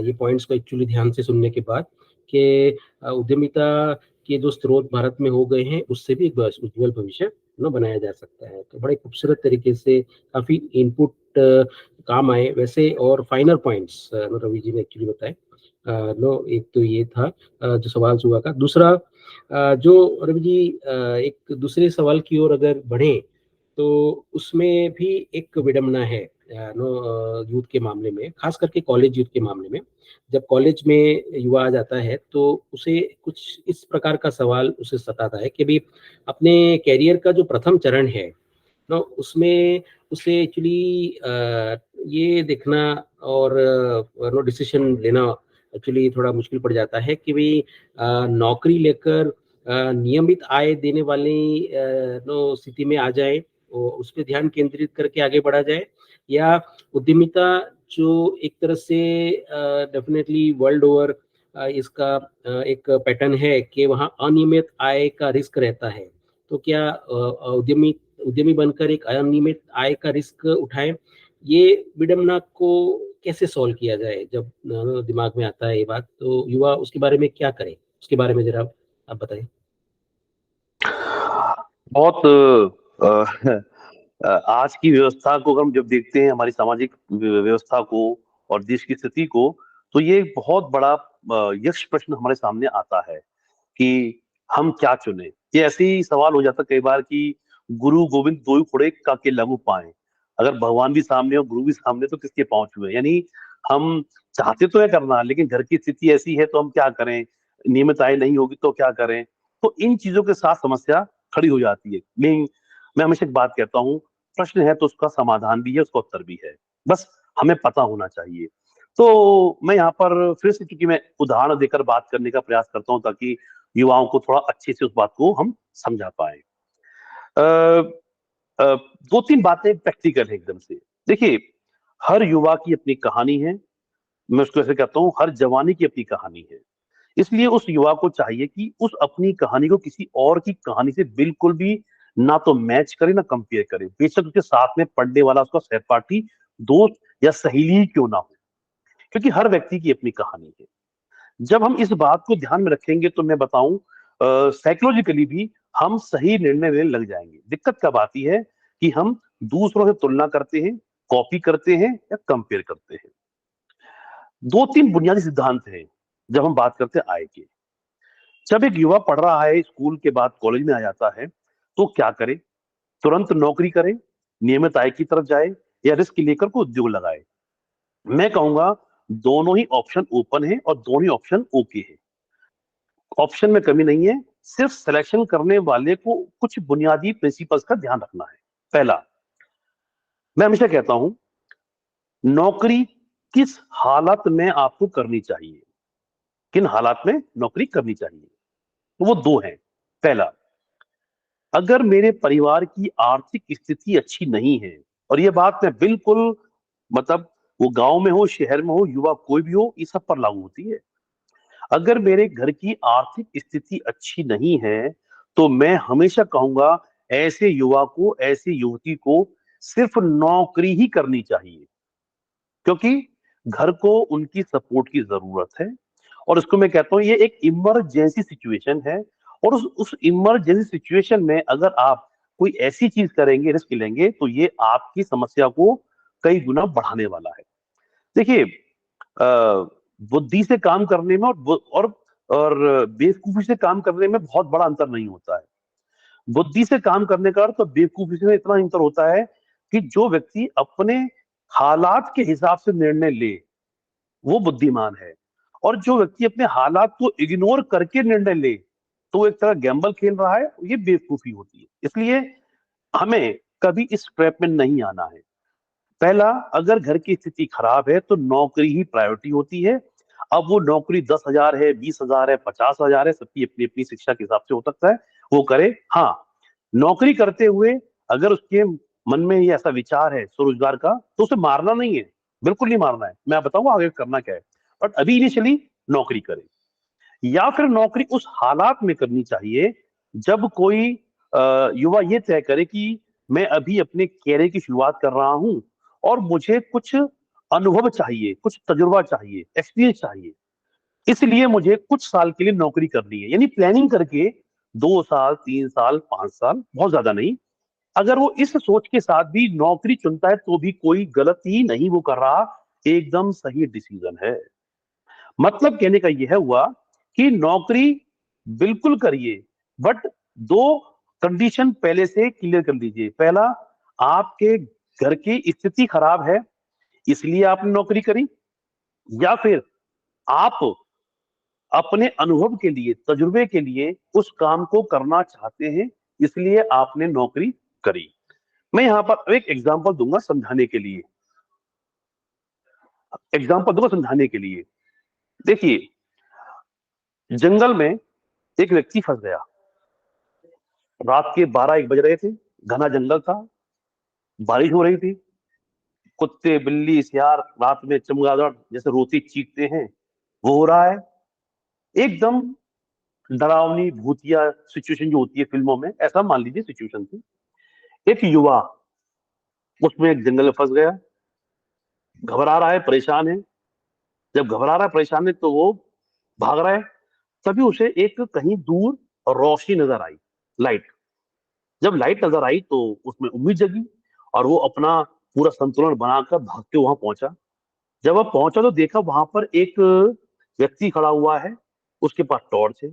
ये पॉइंट्स को एक्चुअली ध्यान से सुनने के बाद, कि उद्यमिता के जो स्रोत भारत में हो गए हैं उससे भी एक उज्जवल भविष्य बनाया जा सकता है। तो बड़े खूबसूरत तरीके से काफ़ी इनपुट काम आए वैसे, और फाइनल पॉइंट्स रवि जी ने एक्चुअली बताए। नो, एक तो ये था जो सवाल सुबह का। दूसरा, जो रवि जी एक दूसरे सवाल की ओर अगर बढ़े, तो उसमें भी एक विडंबना है नो यूथ के मामले में, खास करके कॉलेज यूथ के मामले में। जब कॉलेज में युवा आ जाता है तो उसे कुछ इस प्रकार का सवाल उसे सताता है कि भी अपने कैरियर का जो प्रथम चरण है नो, उसमें उसे एक्चुअली ये देखना और नो डिसीजन लेना एक्चुअली थोड़ा मुश्किल पड़ जाता है कि भाई नौकरी लेकर नियमित आय देने वाली नो स्थिति में आ जाए, उस पर ध्यान केंद्रित करके आगे बढ़ा जाए, या उद्यमिता जो एक तरह से डेफिनेटली वर्ल्ड ओवर इसका एक पैटर्न है कि वहाँ अनियमित आय का रिस्क रहता है। तो क्या उद्यमी उद्यमी बनकर एक अनियमित आय का रिस्क उठाएं, ये विडंबना को कैसे सॉल्व किया जाए? जब दिमाग में आता है ये बात, तो युवा उसके बारे में क्या करे, उसके बारे में जरा आप बताएं। बहुत आज की व्यवस्था को अगर हम जब देखते हैं, हमारी सामाजिक व्यवस्था को और देश की स्थिति को, तो ये एक बहुत बड़ा यक्ष प्रश्न हमारे सामने आता है कि हम क्या चुने। ये ऐसे ही सवाल हो जाता कई बार कि गुरु गोविंद दोई खड़े काके लगू पाए। अगर भगवान भी सामने हो, गुरु भी सामने, तो किसके पांव छुए? यानी हम चाहते तो है करना, लेकिन घर की स्थिति ऐसी है तो हम क्या करें, नियमित आय नहीं होगी तो क्या करें। तो इन चीजों के साथ समस्या खड़ी हो जाती है। मैं हमेशा एक बात कहता हूँ, प्रश्न है तो उसका समाधान भी है, उसका उत्तर भी है। बस हमें पता होना चाहिए। तो मैं यहाँ पर फिर से, क्योंकि मैं उदाहरण देकर बात करने का प्रयास करता हूँ ताकि युवाओं को थोड़ा अच्छे से उस बात को हम समझा पाए। दो तीन बातें प्रैक्टिकल है एकदम से। देखिए, हर युवा की अपनी कहानी है। मैं उसको ऐसे कहता हूँ, हर जवानी की अपनी कहानी है। इसलिए उस युवा को चाहिए कि उस अपनी कहानी को किसी और की कहानी से बिल्कुल भी ना तो मैच करे, ना कंपेयर करे। बेशक उसके साथ में पढ़ने वाला उसका सहपाठी, दोस्त या सहेली ही क्यों ना हो, क्योंकि हर व्यक्ति की अपनी कहानी है। जब हम इस बात को ध्यान में रखेंगे तो मैं बताऊं, साइकोलॉजिकली भी हम सही निर्णय लेने लग जाएंगे। दिक्कत कब आती है कि हम दूसरों से तुलना करते हैं, कॉपी करते हैं या कंपेयर करते हैं। दो तीन बुनियादी सिद्धांत हैं जब हम बात करते हैं आय के। जब एक युवा पढ़ रहा है, स्कूल के बाद कॉलेज में आ जाता है, तो क्या करे? तुरंत नौकरी करे, नियमित आय की तरफ जाए या रिस्क लेकर को उद्योग लगाए? मैं कहूंगा दोनों ही ऑप्शन ओपन है और दोनों ही ऑप्शन ओके है। ऑप्शन में कमी नहीं है, सिर्फ सिलेक्शन करने वाले को कुछ बुनियादी प्रिंसिपल्स का ध्यान रखना है। पहला, मैं हमेशा कहता हूं नौकरी किस हालत में आपको करनी चाहिए, किन हालात में नौकरी करनी चाहिए, तो वो दो हैं। पहला, अगर मेरे परिवार की आर्थिक स्थिति अच्छी नहीं है, और ये बात मैं बिल्कुल मतलब वो गांव में हो, शहर में हो, युवा कोई भी हो, ये सब पर लागू होती है। अगर मेरे घर की आर्थिक स्थिति अच्छी नहीं है, तो मैं हमेशा कहूंगा ऐसे युवा को, ऐसी युवती को सिर्फ नौकरी ही करनी चाहिए, क्योंकि घर को उनकी सपोर्ट की जरूरत है। और उसको मैं कहता हूं ये एक इमरजेंसी सिचुएशन है, और उस इमरजेंसी सिचुएशन में अगर आप कोई ऐसी चीज करेंगे, रिस्क लेंगे, तो ये आपकी समस्या को कई गुना बढ़ाने वाला है। देखिए, बुद्धि से काम करने में और बेवकूफी से काम करने में बहुत बड़ा अंतर नहीं होता है। बुद्धि से काम करने का अर्थ और बेवकूफी से इतना अंतर होता है कि जो व्यक्ति अपने हालात के हिसाब से निर्णय ले, वो बुद्धिमान है। और जो व्यक्ति अपने हालात को इग्नोर करके निर्णय ले, तो वो एक तरह गैम्बल खेल रहा है, ये बेवकूफी होती है। इसलिए हमें कभी इस ट्रैप में नहीं आना है। पहला, अगर घर की स्थिति खराब है तो नौकरी ही प्रायोरिटी होती है। अब वो नौकरी 10,000 है, 20,000 है, 50,000 है, सबकी अपनी अपनी शिक्षा के हिसाब से हो सकता है, वो करे। हाँ, नौकरी करते हुए अगर उसके मन में ये ऐसा विचार है स्वरोजगार का, तो उसे मारना नहीं है, बिल्कुल नहीं मारना है। मैं बताऊंगा आगे करना क्या है, बट अभी इनिशियली नौकरी करे। या फिर नौकरी उस हालात में करनी चाहिए जब कोई युवा ये तय करे कि मैं अभी अपने कैरियर की शुरुआत कर रहा हूं और मुझे कुछ अनुभव चाहिए, कुछ तजुर्बा चाहिए, एक्सपीरियंस चाहिए, इसलिए मुझे कुछ साल के लिए नौकरी करनी है। यानी प्लानिंग करके 2 साल, 3 साल, 5 साल, बहुत ज्यादा नहीं। अगर वो इस सोच के साथ भी नौकरी चुनता है तो भी कोई गलती नहीं वो कर रहा, एकदम सही डिसीजन है। मतलब कहने का यह हुआ कि नौकरी बिल्कुल करिए, बट दो कंडीशन पहले से क्लियर कर लीजिए। पहला, आपके घर की स्थिति खराब है इसलिए आपने नौकरी करी, या फिर आप अपने अनुभव के लिए, तजुर्बे के लिए उस काम को करना चाहते हैं, इसलिए आपने नौकरी करी। मैं यहां पर एक एग्जांपल दूंगा समझाने के लिए। देखिए, जंगल में एक व्यक्ति फंस गया। रात के 12-1 बज रहे थे, घना जंगल था, बारिश हो रही थी, कुत्ते, बिल्ली, सियार रात में चमगादड़ जैसे रोती चीखते हैं, वो हो रहा है। एकदम डरावनी भूतिया सिचुएशन जो होती है फिल्मों में, ऐसा मान लीजिए सिचुएशन थी। एक युवा उसमें एक जंगल में फंस गया, घबरा रहा है, परेशान है। जब घबरा रहा है, परेशान है, तो वो भाग रहा है। तभी उसे एक कहीं दूर रोशनी नजर आई, लाइट। जब लाइट नजर आई तो उसमें उम्मीद जगी, और वो अपना पूरा संतुलन बनाकर भागते वहां पहुंचा। जब वह पहुंचा तो देखा वहां पर एक व्यक्ति खड़ा हुआ है, उसके पास टॉर्च है।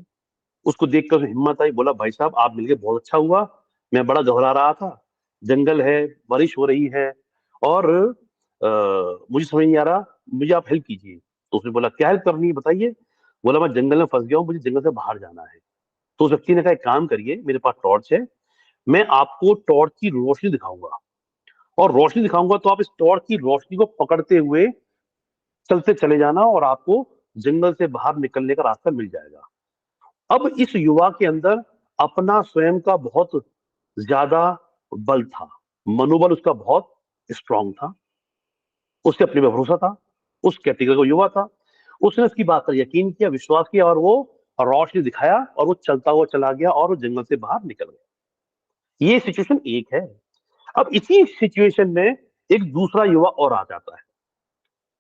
उसको देखकर उसे हिम्मत आई, बोला भाई साहब आप मिलके बहुत अच्छा हुआ, मैं बड़ा घबरा रहा था, जंगल है, बारिश हो रही है, और मुझे समझ नहीं आ रहा, मुझे आप हेल्प कीजिए। तो उसने बोला क्या हेल्प करनी है बताइए। बोला मैं जंगल में फंस गया हूँ, मुझे जंगल से बाहर जाना है। तो उस व्यक्ति ने कहा एक काम करिए, मेरे पास टॉर्च है, मैं आपको टॉर्च की रोशनी दिखाऊंगा, और रोशनी दिखाऊंगा तो आप इस टॉर्च की रोशनी को पकड़ते हुए चलते चले जाना, और आपको जंगल से बाहर निकलने का रास्ता मिल जाएगा। अब इस युवा के अंदर अपना स्वयं का बहुत ज्यादा बल था, मनोबल उसका बहुत स्ट्रांग था, उसके अपने पे भरोसा था, उस कैटेगरी का युवा था। उसने उसकी बात पर यकीन किया, विश्वास किया, और वो रोशनी दिखाया, और वो चलता हुआ चला गया और वो जंगल से बाहर निकल गया। ये सिचुएशन एक है। अब इसी सिचुएशन में एक दूसरा युवा और आ जाता है,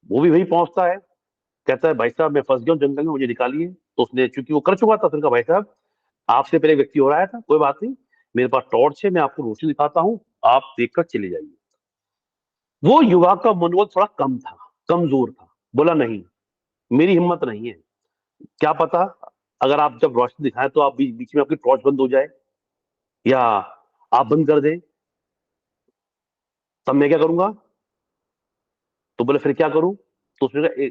वो भी वहीं पहुंचता है, कहता है भाई साहब मैं फंस गया हूं जंगल में, मुझे निकालिए। तो उसने, चूंकि वो कर चुका था, उसने कहा भाई साहब आपसे पहले एक व्यक्ति और आया था, कोई बात नहीं, मेरे पास टॉर्च है, मैं आपको रोशनी दिखाता हूं, आप देखकर चले जाइए। वो युवा का मनोबल थोड़ा कम था, कमजोर था। बोला नहीं, मेरी हिम्मत नहीं है, क्या पता अगर आप जब रोशनी दिखाएं तो आप बीच में आपकी टॉर्च बंद हो जाए, या आप बंद कर दें, तब मैं क्या करूंगा? तो बोले फिर क्या करूं? तो उसने कहा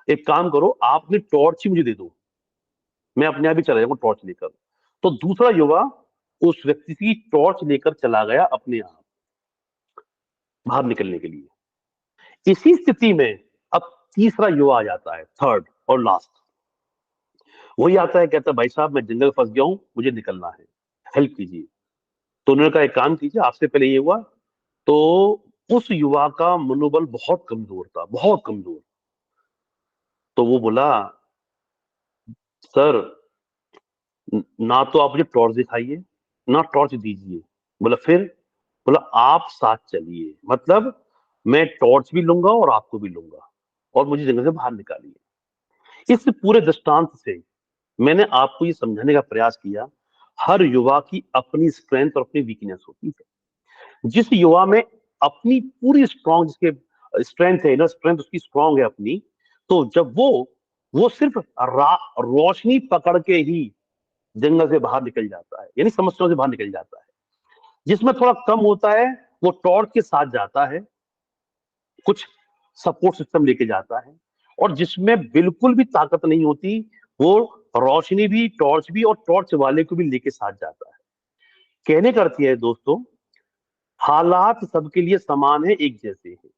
एक काम करो, आप अपनी टॉर्च ही मुझे दे दो, मैं अपने आप ही चला जाऊंगा टॉर्च लेकर। तो दूसरा युवा उस व्यक्ति की टॉर्च लेकर चला गया अपने आप बाहर निकलने के लिए। इसी स्थिति में अब तीसरा युवा आ जाता है, थर्ड और लास्ट। वही आता है, कहता है भाई साहब मैं जंगल फंस गया हूं, मुझे निकलना है, हेल्प कीजिए। तो उन्होंने कहा एक काम कीजिए, आपसे पहले ये हुआ। तो उस युवा का मनोबल बहुत कमजोर था, बहुत कमजोर। तो वो बोला, सर ना तो आप मुझे टॉर्च दिखाइए, ना टॉर्च दीजिए। बोला फिर? बोला आप साथ चलिए, मतलब मैं टॉर्च भी लूंगा और आपको भी लूंगा, और मुझे जंगल से बाहर निकालिए। इस पूरे दृष्टांत से मैंने आपको ये समझाने का प्रयास किया, हर युवा की अपनी स्ट्रेंथ और अपनी वीकनेस होती है। जिस युवा में अपनी पूरी स्ट्रांग, जिसके स्ट्रेंथ है, इनर स्ट्रेंथ उसकी स्ट्रांग है अपनी, तो जब वो सिर्फ रोशनी पकड़ के ही जंगल से बाहर निकल जाता है, यानी समस्याओं से बाहर निकल जाता है। जिसमें थोड़ा कम होता है वो टॉर्च के साथ जाता है, कुछ सपोर्ट सिस्टम लेके जाता है। और जिसमें बिल्कुल भी ताकत नहीं होती, वो रोशनी भी, टॉर्च भी, और टॉर्च वाले को भी लेके साथ जाता है। कहने का अर्थ यह है दोस्तों, हालात सबके लिए समान है, एक जैसे हैं,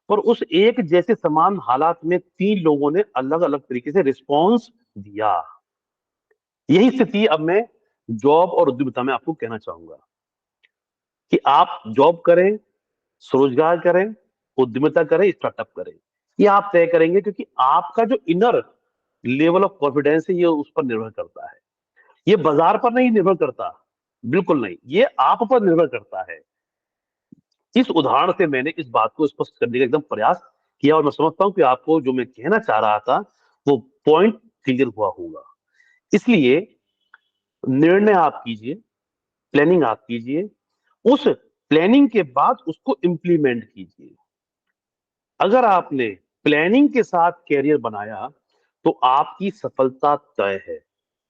पर उस एक जैसे समान हालात में तीन लोगों ने अलग अलग तरीके से रिस्पॉन्स दिया। यही स्थिति अब मैं जॉब और उद्यमिता में आपको कहना चाहूंगा कि आप जॉब करें, स्वरोजगार करें, उद्यमिता करें, स्टार्टअप करें, ये आप तय करेंगे, क्योंकि आपका जो इनर लेवल ऑफ कॉन्फिडेंस है ये उस पर निर्भर करता है। ये बाजार पर नहीं निर्भर करता, बिल्कुल नहीं, ये आप पर निर्भर करता है। इस उदाहरण से मैंने इस बात को स्पष्ट करने का एकदम प्रयास किया, और मैं समझता हूं कि आपको जो मैं कहना चाह रहा था वो पॉइंट क्लियर हुआ होगा। इसलिए निर्णय आप कीजिए, प्लानिंग आप कीजिए, उस प्लानिंग के बाद उसको इंप्लीमेंट कीजिए। अगर आपने प्लानिंग के साथ कैरियर बनाया तो आपकी सफलता तय है।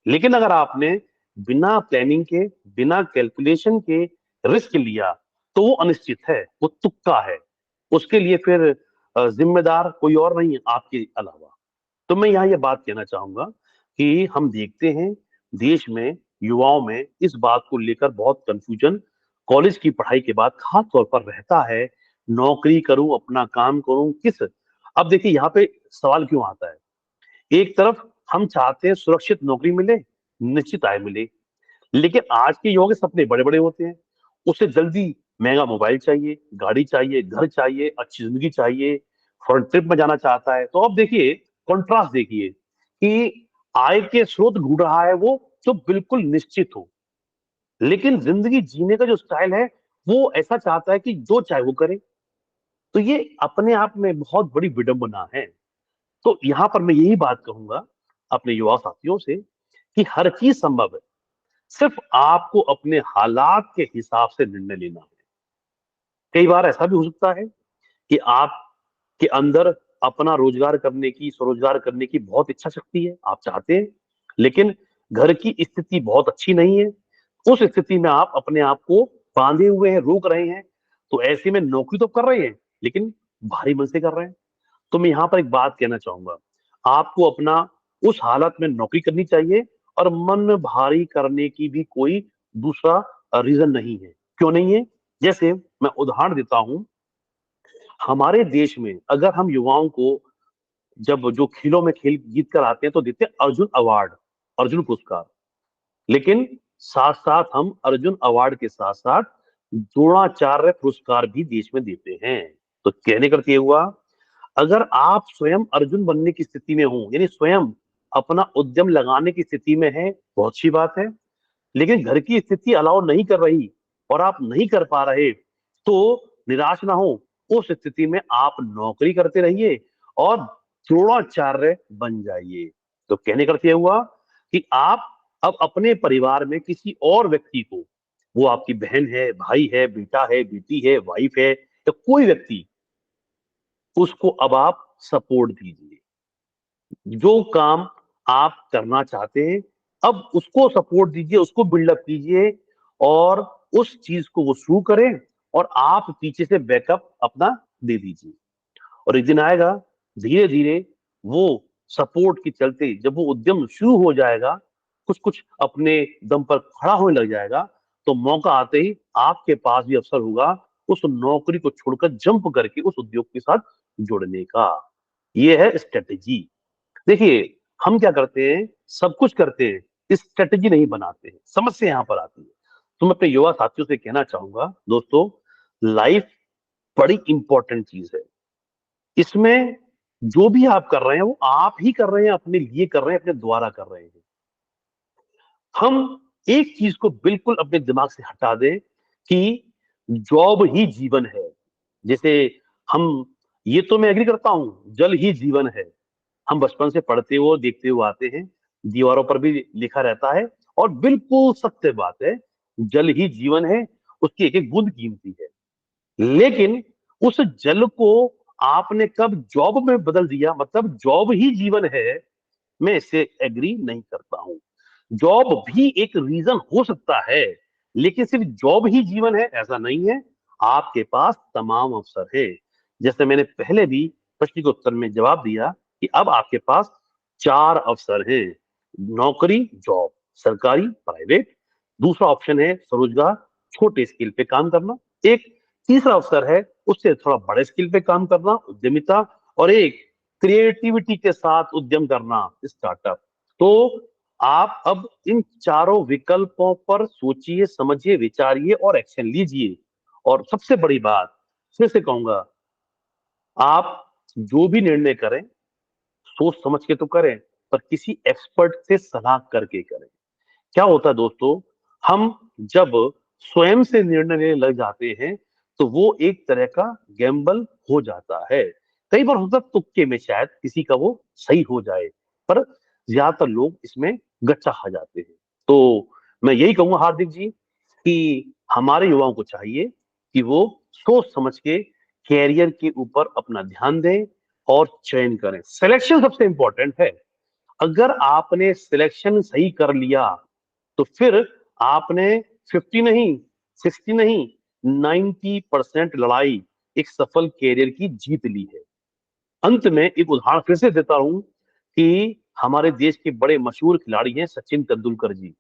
लेकिन अगर आपने बिना प्लानिंग के, बिना कैलकुलेशन के रिस्क लिया तो वो अनिश्चित है, वो तुक्का है। उसके लिए फिर जिम्मेदार कोई और नहीं है आपके अलावा। तो मैं यहाँ ये बात कहना चाहूंगा कि हम देखते हैं देश में युवाओं में इस बात को लेकर बहुत कंफ्यूजन कॉलेज की पढ़ाई के बाद खास तौर पर रहता है, नौकरी करूं, अपना काम करूं, किस। अब देखिए यहाँ पे सवाल क्यों आता है। एक तरफ हम चाहते हैं सुरक्षित नौकरी मिले, निश्चित आय मिले, लेकिन आज के युवाओं के सपने बड़े बड़े होते हैं। उसे जल्दी महंगा मोबाइल चाहिए, गाड़ी चाहिए, घर चाहिए, अच्छी जिंदगी चाहिए, फॉरेन ट्रिप में जाना चाहता है। तो अब देखिए कंट्रास्ट देखिए कि आय के स्रोत ढूंढ रहा है वो जो बिल्कुल निश्चित हो, लेकिन जिंदगी जीने का जो स्टाइल है वो ऐसा चाहता है कि जो चाहे वो करे। तो ये अपने आप में बहुत बड़ी विडंबना है। तो यहां पर मैं यही बात कहूंगा अपने युवा साथियों से कि हर चीज संभव है, सिर्फ आपको अपने हालात के हिसाब से निर्णय लेना है। कई बार ऐसा भी हो सकता है कि आपके अंदर अपना रोजगार करने की, स्वरोजगार करने की बहुत इच्छा शक्ति है, आप चाहते हैं, लेकिन घर की स्थिति बहुत अच्छी नहीं है। उस स्थिति में आप अपने आप को बांधे हुए हैं, रोक रहे हैं। तो ऐसे में नौकरी तो कर रहे हैं, लेकिन भारी मन से कर रहे हैं। तो मैं यहाँ पर एक बात कहना चाहूंगा, आपको अपना उस हालत में नौकरी करनी चाहिए, और मन भारी करने की भी कोई दूसरा रीजन नहीं है। क्यों नहीं है? जैसे मैं उदाहरण देता हूं, हमारे देश में अगर हम युवाओं को जब जो खेलों में खेल जीत कर आते हैं तो देते हैं अर्जुन अवार्ड, अर्जुन पुरस्कार। लेकिन साथ साथ हम अर्जुन अवार्ड के साथ साथ द्रोणाचार्य पुरस्कार भी देश में देते हैं। तो कहने का अर्थ ये हुआ, अगर आप स्वयं अर्जुन बनने की स्थिति में हो, यानी स्वयं अपना उद्यम लगाने की स्थिति में है, बहुत अच्छी बात है। लेकिन घर की स्थिति अलाउ नहीं कर रही और आप नहीं कर पा रहे, तो निराश ना हो। उस स्थिति में आप नौकरी करते रहिए और द्रोणाचार्य बन जाइए। तो कहने का अर्थ यह हुआ कि आप अब अपने परिवार में किसी और व्यक्ति को, वो आपकी बहन है, भाई है, बेटा है, बेटी है, वाइफ है, या कोई व्यक्ति, उसको अब आप सपोर्ट दीजिए। जो काम आप करना चाहते हैं अब उसको सपोर्ट दीजिए, उसको बिल्डअप कीजिए, और उस चीज को वो शुरू करें, और आप पीछे से बैकअप अपना दे दीजिए। और एक दिन आएगा, धीरे धीरे वो सपोर्ट के चलते जब वो उद्यम शुरू हो जाएगा, कुछ कुछ अपने दम पर खड़ा होने लग जाएगा, तो मौका आते ही आपके पास भी अवसर होगा उस नौकरी को छोड़कर जंप करके उस उद्योग के साथ जुड़ने का। ये है स्ट्रेटेजी। देखिए, हम क्या करते हैं, सब कुछ करते हैं, स्ट्रेटेजी नहीं बनाते हैं। समस्या यहाँ पर आती है। तो मैं अपने युवा साथियों से कहना चाहूंगा, दोस्तों, लाइफ बड़ी इंपॉर्टेंट चीज है। इसमें जो भी आप कर रहे हैं वो आप ही कर रहे हैं, अपने लिए कर रहे हैं, अपने द्वारा कर रहे हैं। हम एक चीज को बिल्कुल अपने दिमाग से हटा दें कि जॉब ही जीवन है। जैसे हम, ये तो मैं एग्री करता हूं, जल ही जीवन है। हम बचपन से पढ़ते हुए देखते हुए आते हैं, दीवारों पर भी लिखा रहता है, और बिल्कुल सत्य बात है, जल ही जीवन है, उसकी एक एक बूंद कीमती है। लेकिन उस जल को आपने कब जॉब में बदल दिया, मतलब जॉब ही जीवन है, मैं इससे एग्री नहीं करता हूं। जॉब भी एक रीजन हो सकता है, लेकिन सिर्फ जॉब ही जीवन है ऐसा नहीं है। आपके पास तमाम अवसर है। जैसे मैंने पहले भी प्रश्न के उत्तर में जवाब दिया कि अब आपके पास 4 अवसर हैं। नौकरी, जॉब, सरकारी, प्राइवेट। दूसरा ऑप्शन है स्वरोजगार, छोटे स्केल पे काम करना। एक तीसरा अवसर है उससे थोड़ा बड़े स्केल पे काम करना, उद्यमिता। और एक क्रिएटिविटी के साथ उद्यम करना, स्टार्टअप। तो आप अब इन चारों विकल्पों पर सोचिए, समझिए, विचारिए और एक्शन लीजिए। और सबसे बड़ी बात, फिर से कहूंगा, आप जो भी निर्णय करें सोच समझ के तो करें, पर किसी एक्सपर्ट से सलाह करके करें। क्या होता है दोस्तों, हम जब स्वयं से निर्णय लेने लग जाते हैं तो वो एक तरह का गैम्बल हो जाता है। कई बार होता है तुक्के में शायद किसी का वो सही हो जाए, पर ज्यादातर लोग इसमें गच्चा खा जाते हैं। तो मैं यही कहूंगा हार्दिक जी कि हमारे युवाओं को चाहिए कि वो सोच समझ के कैरियर के ऊपर अपना ध्यान दें और चयन करें। सिलेक्शन सबसे इंपॉर्टेंट है। अगर आपने सिलेक्शन सही कर लिया तो फिर आपने 50 नहीं, 60 नहीं, 90% लड़ाई एक सफल कैरियर की जीत ली है। अंत में एक उदाहरण फिर से देता हूं कि हमारे देश के बड़े मशहूर खिलाड़ी हैं सचिन तेंदुलकर जी,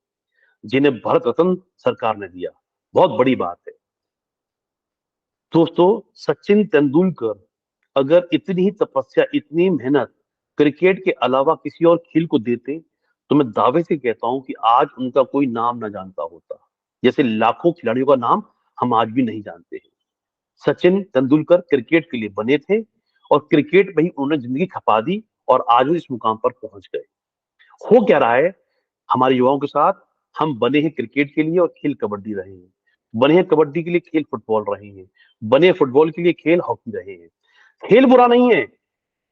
जिन्हें भारत रत्न सरकार ने दिया। बहुत बड़ी बात है दोस्तों। सचिन तेंदुलकर अगर इतनी ही तपस्या, इतनी मेहनत क्रिकेट के अलावा किसी और खेल को देते, तो मैं दावे से कहता हूं कि आज उनका कोई नाम ना जानता होता, जैसे लाखों खिलाड़ियों का नाम हम आज भी नहीं जानते हैं। सचिन तेंदुलकर क्रिकेट के लिए बने थे, और क्रिकेट में ही उन्होंने जिंदगी खपा दी, और आज वो इस मुकाम पर पहुंच गए। हो क्या रहा है हमारे युवाओं के साथ, हम बने हैं क्रिकेट के लिए और खेल कबड्डी रहे हैं, बने हैं कबड्डी के लिए खेल फुटबॉल रहे हैं, बने फुटबॉल के लिए खेल हॉकी रहे हैं। खेल बुरा नहीं है,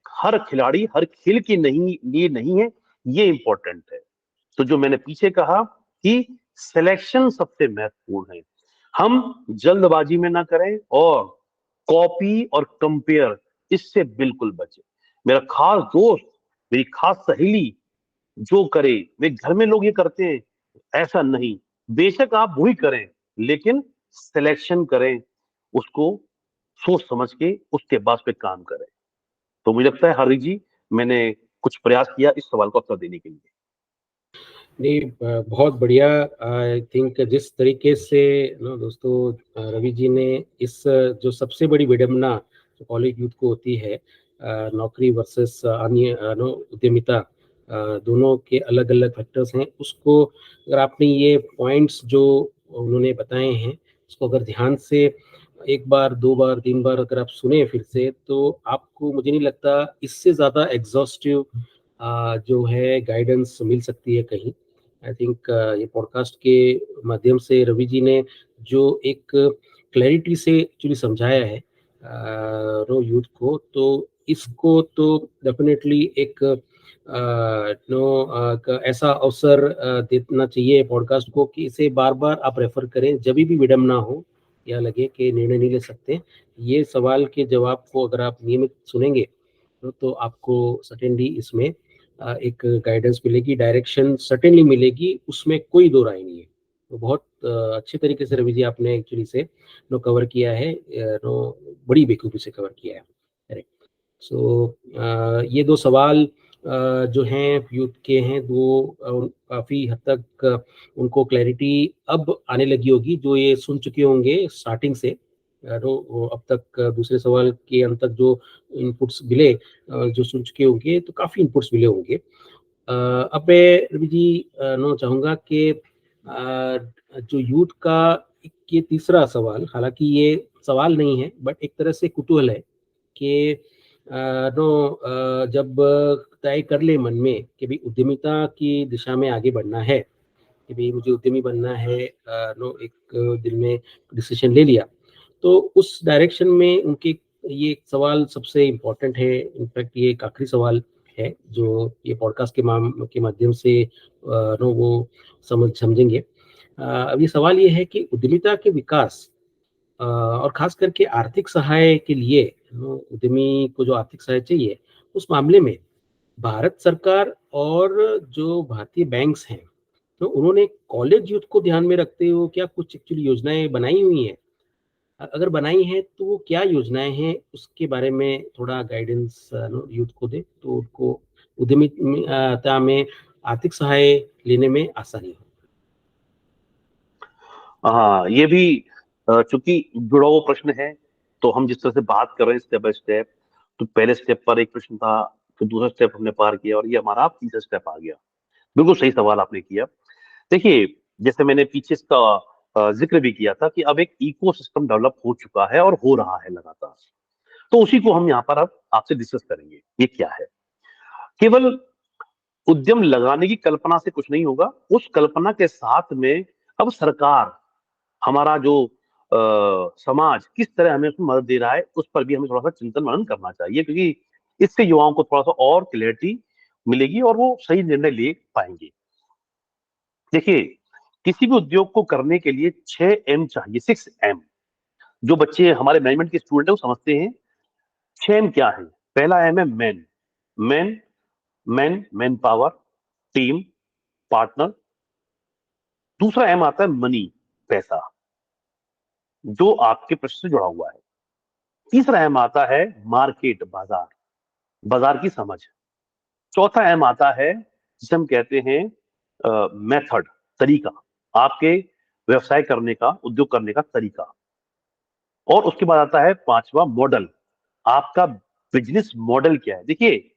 हर खिलाड़ी हर खेल के नहीं लिए नहीं है, ये इंपॉर्टेंट है। तो जो मैंने पीछे कहा कि सिलेक्शन सबसे महत्वपूर्ण है, हम जल्दबाजी में ना करें, और कॉपी और कंपेयर इससे बिल्कुल बचें। मेरा खास दोस्त, मेरी खास सहेली जो करे, वे घर में लोग ये करते हैं, ऐसा नहीं। बेशक आप वही करें, लेकिन सिलेक्शन करें, उसको सोच समझ के उसके बाद पे काम करें। तो मुझे लगता है हार्दिक जी, मैंने कुछ प्रयास किया इस सवाल का उत्तर देने के लिए। नहीं, बहुत बढ़िया। आई थिंक जिस तरीके से ना दोस्तों, रवि जी ने इस जो सबसे बड़ी विडंबना जो कॉलेज यूथ को होती है, नौकरी वर्सेस अन्य नो उद्यमिता, दोनों के अलग अलग फैक्टर्स हैं, उसको अगर आपने ये पॉइंट्स जो उन्होंने बताए हैं उसको अगर ध्यान से एक बार, दो बार, तीन बार अगर आप सुने फिर से, तो आपको, मुझे नहीं लगता इससे ज़्यादा एग्जॉस्टिव जो है गाइडेंस मिल सकती है कहीं। आई थिंक ये पॉडकास्ट के माध्यम से रवि जी ने जो एक क्लैरिटी से एक्चुअली समझाया है नो यूथ को, तो इसको तो डेफिनेटली एक ऐसा अवसर देना चाहिए पॉडकास्ट को कि इसे बार बार आप रेफर करें जब भी विडम्बना हो या लगे कि निर्णय नहीं ले सकते। ये सवाल के जवाब को अगर आप नियमित सुनेंगे तो आपको सर्टेनली इसमें एक गाइडेंस मिलेगी, डायरेक्शन सर्टेनली मिलेगी, उसमें कोई दो राय नहीं है। तो बहुत अच्छे तरीके से रवि जी आपने एक्चुअली से नो कवर किया है, नो बड़ी बेखूबी से कवर किया है। करेक्ट। सो ये दो सवाल जो हैं यूथ के हैं, वो काफ़ी हद तक उनको क्लैरिटी अब आने लगी होगी, जो ये सुन चुके होंगे स्टार्टिंग से। वो अब तक दूसरे सवाल के अंत तक जो इनपुट्स मिले, जो सुन चुके होंगे, तो काफ़ी इनपुट्स मिले होंगे। अब मैं रवि जी नो चाहूँगा कि जो यूथ का ये तीसरा सवाल, हालांकि ये सवाल नहीं है बट एक तरह से कुतूहल है कि जब तय कर ले मन में कि भाई उद्यमिता की दिशा में आगे बढ़ना है, कि भाई मुझे उद्यमी बनना है, एक दिल में डिसीजन ले लिया, तो उस डायरेक्शन में उनके ये एक सवाल सबसे इम्पोर्टेंट है। इनफैक्ट ये एक आखिरी सवाल है जो ये पॉडकास्ट के माध्यम से वो समझेंगे। अब ये सवाल ये है कि उद्यमिता के विकास और खास करके आर्थिक सहाय के लिए, उद्यमी को जो आर्थिक सहाय चाहिए, उस मामले में भारत सरकार और जो भारतीय बैंक्स हैं, तो उन्होंने कॉलेज यूथ को ध्यान में रखते हुए क्या कुछ एक्चुअली योजनाएं बनाई हुई हैं? अगर बनाई हैं तो वो क्या योजनाएं हैं, उसके बारे में थोड़ा गाइडेंस यूथ को दे, तो उनको उद्यमिता में आर्थिक सहाय लेने में आसानी हो। हाँ, ये भी चूंकि जुड़ा हुआ प्रश्न है, तो हम जिस तरह से बात कर रहे हैं स्टेप बाय स्टेप, तो पहले स्टेप पर एक प्रश्न था, फिर दूसरा स्टेप हमने पार किया और ये हमारा तीसरा स्टेप आ गया। बिल्कुल सही सवाल आपने किया। देखिए, जैसे मैंने पीछे इसका जिक्र भी किया था कि अब एक इकोसिस्टम डेवलप हो चुका है और हो रहा है लगातार, तो उसी को हम यहाँ पर अब आपसे डिस्कस करेंगे। ये क्या है? केवल उद्यम लगाने की कल्पना से कुछ नहीं होगा, उस कल्पना के साथ में अब सरकार, हमारा जो समाज किस तरह हमें उसमें मदद दे रहा है, उस पर भी हमें थोड़ा सा चिंतन मनन करना चाहिए, क्योंकि इससे युवाओं को थोड़ा सा और क्लैरिटी मिलेगी और वो सही निर्णय ले पाएंगे। देखिए, किसी भी उद्योग को करने के लिए 6 M चाहिए, 6 M। जो बच्चे हमारे मैनेजमेंट के स्टूडेंट है वो समझते हैं 6 M क्या है। पहला M है man. Man, man power, team, partner. दूसरा M आता है मनी, पैसा, जो आपके प्रश्न से जुड़ा हुआ है। तीसरा M आता है मार्केट, बाजार, बाजार की समझ। चौथा M आता है जिसे हम कहते हैं मेथड, तरीका, आपके व्यवसाय करने का, उद्योग करने का तरीका। और उसके बाद आता है पांचवा मॉडल, आपका बिजनेस मॉडल क्या है। देखिए,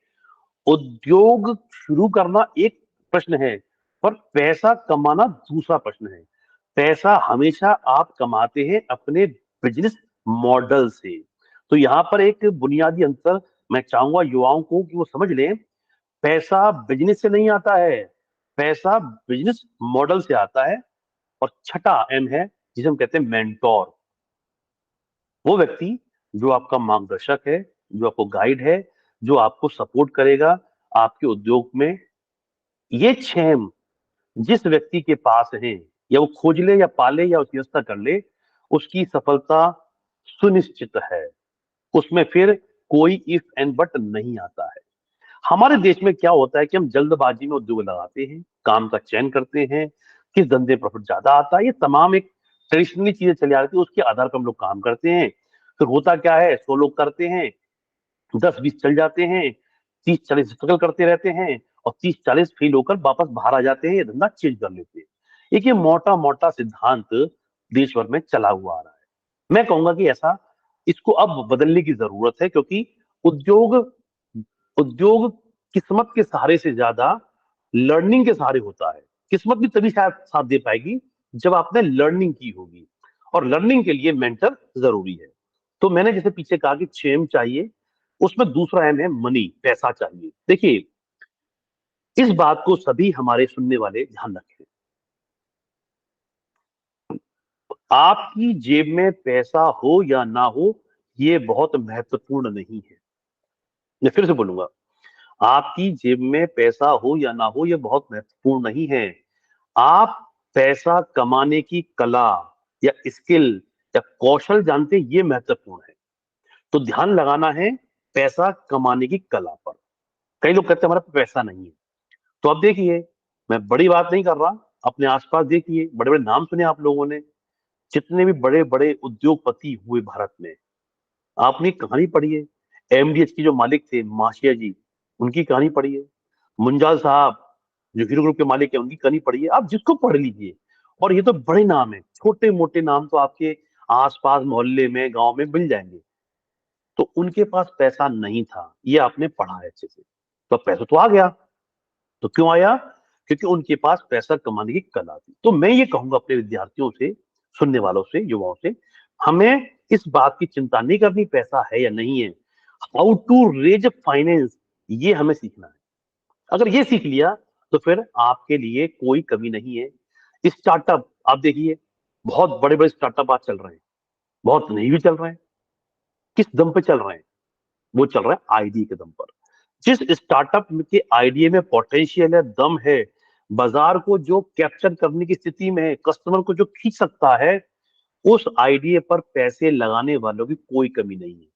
उद्योग शुरू करना एक प्रश्न है, पर पैसा कमाना दूसरा प्रश्न है। पैसा हमेशा आप कमाते हैं अपने बिजनेस मॉडल से। तो यहां पर एक बुनियादी अंतर मैं चाहूंगा युवाओं को कि वो समझ लें, पैसा बिजनेस से नहीं आता है, पैसा बिजनेस मॉडल से आता है। और छठा M है जिसे हम कहते हैं मेंटोर, वो व्यक्ति जो आपका मार्गदर्शक है, जो आपको गाइड है, जो आपको सपोर्ट करेगा आपके उद्योग में। ये 6 जिस व्यक्ति के पास है, या वो खोज ले या पाले या उसकी व्यवस्था कर ले, उसकी सफलता सुनिश्चित है। उसमें फिर कोई इफ एंड बट नहीं आता है। हमारे देश में क्या होता है कि हम जल्दबाजी में उद्योग लगाते हैं, काम का चयन करते हैं, किस धंधे प्रॉफिट ज्यादा आता है, ये तमाम एक ट्रेडिशनली चीजें चली आ रही थी, उसके आधार पर हम लोग काम करते हैं। फिर होता क्या है, 100 लोग करते हैं, 10-20 चल जाते हैं, 30-40 स्ट्रगल करते रहते हैं और 30-40 फेल होकर वापस बाहर आ जाते हैं, ये धंधा चेंज कर लेते हैं। एक ये मोटा मोटा सिद्धांत देश भर में चला हुआ आ रहा है। मैं कहूंगा कि ऐसा, इसको अब बदलने की जरूरत है, क्योंकि उद्योग उद्योग किस्मत के सहारे से ज्यादा लर्निंग के सहारे होता है। किस्मत भी तभी शायद साथ दे पाएगी जब आपने लर्निंग की होगी, और लर्निंग के लिए मेंटर जरूरी है। तो मैंने जैसे पीछे कहा कि 6 M चाहिए, उसमें दूसरा M है मनी, पैसा चाहिए। देखिए, इस बात को सभी हमारे सुनने वाले ध्यान रखें, आपकी जेब में पैसा हो या ना हो, ये बहुत महत्वपूर्ण नहीं है। मैं फिर से बोलूंगा, आपकी जेब में पैसा हो या ना हो, यह बहुत महत्वपूर्ण नहीं है। आप पैसा कमाने की कला या स्किल या कौशल जानते हैं, ये महत्वपूर्ण है। तो ध्यान लगाना है पैसा कमाने की कला पर। कई लोग कहते हैं हमारे पास पैसा नहीं है, तो अब देखिए, मैं बड़ी बात नहीं कर रहा, अपने आसपास देखिए, बड़े बड़े नाम सुने आप लोगों ने, जितने भी बड़े बड़े उद्योगपति हुए भारत में, आपने कहानी पढ़ी है। एमडीएच की जो मालिक थे माशिया जी, उनकी कहानी पढ़ी है। मुंजाल साहब जो हीरो ग्रुप के मालिक है, उनकी कहानी पढ़ी है। आप जिसको पढ़ लीजिए, और ये तो बड़े नाम है, छोटे मोटे नाम तो आपके आसपास मोहल्ले में गांव में मिल जाएंगे। तो उनके पास पैसा नहीं था, ये आपने पढ़ा है अच्छे से। तो पैसा तो आ गया, तो क्यों आया? क्योंकि उनके पास पैसा कमाने की कला थी। तो मैं ये कहूंगा अपने विद्यार्थियों से, सुनने वालों से, युवाओं से, हमें इस बात की चिंता नहीं करनी पैसा है या नहीं है, हाउ टू रेज फाइनेंस, ये हमें सीखना है। अगर ये सीख लिया तो फिर आपके लिए कोई कमी नहीं है। स्टार्टअप आप देखिए, बहुत बड़े बड़े स्टार्टअप आज चल रहे हैं, बहुत नहीं भी चल रहे हैं। किस दम पे चल रहे हैं? वो चल रहा है आईडी के दम पर। जिस स्टार्टअप के आइडिया में पोटेंशियल है, दम है, बाजार को जो कैप्चर करने की स्थिति में है, कस्टमर को जो खींच सकता है, उस आइडिया पर पैसे लगाने वालों की कोई कमी नहीं है।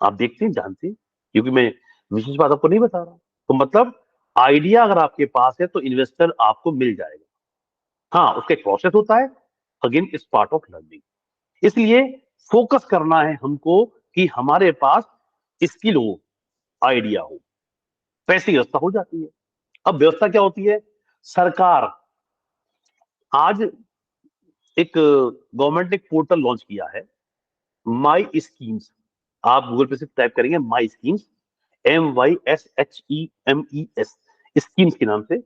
आप देखते हैं, जानते हैं, क्योंकि मैं विशेष बात आपको नहीं बता रहा। तो मतलब आइडिया अगर आपके पास है तो इन्वेस्टर आपको मिल जाएगा। हाँ, उसका एक प्रोसेस होता है, अगेन इस पार्ट ऑफ लर्निंग। इसलिए फोकस करना है हमको कि हमारे पास स्किल हो, आइडिया हो, पैसे की व्यवस्था हो जाती है। अब व्यवस्था क्या होती है? सरकार आज एक गवर्नमेंट ने एक पोर्टल लॉन्च किया है, माई स्कीम्स। आप गूगल पे से टाइप करेंगे माई स्कीम्स, MYSHEMES, स्कीम्स के नाम से।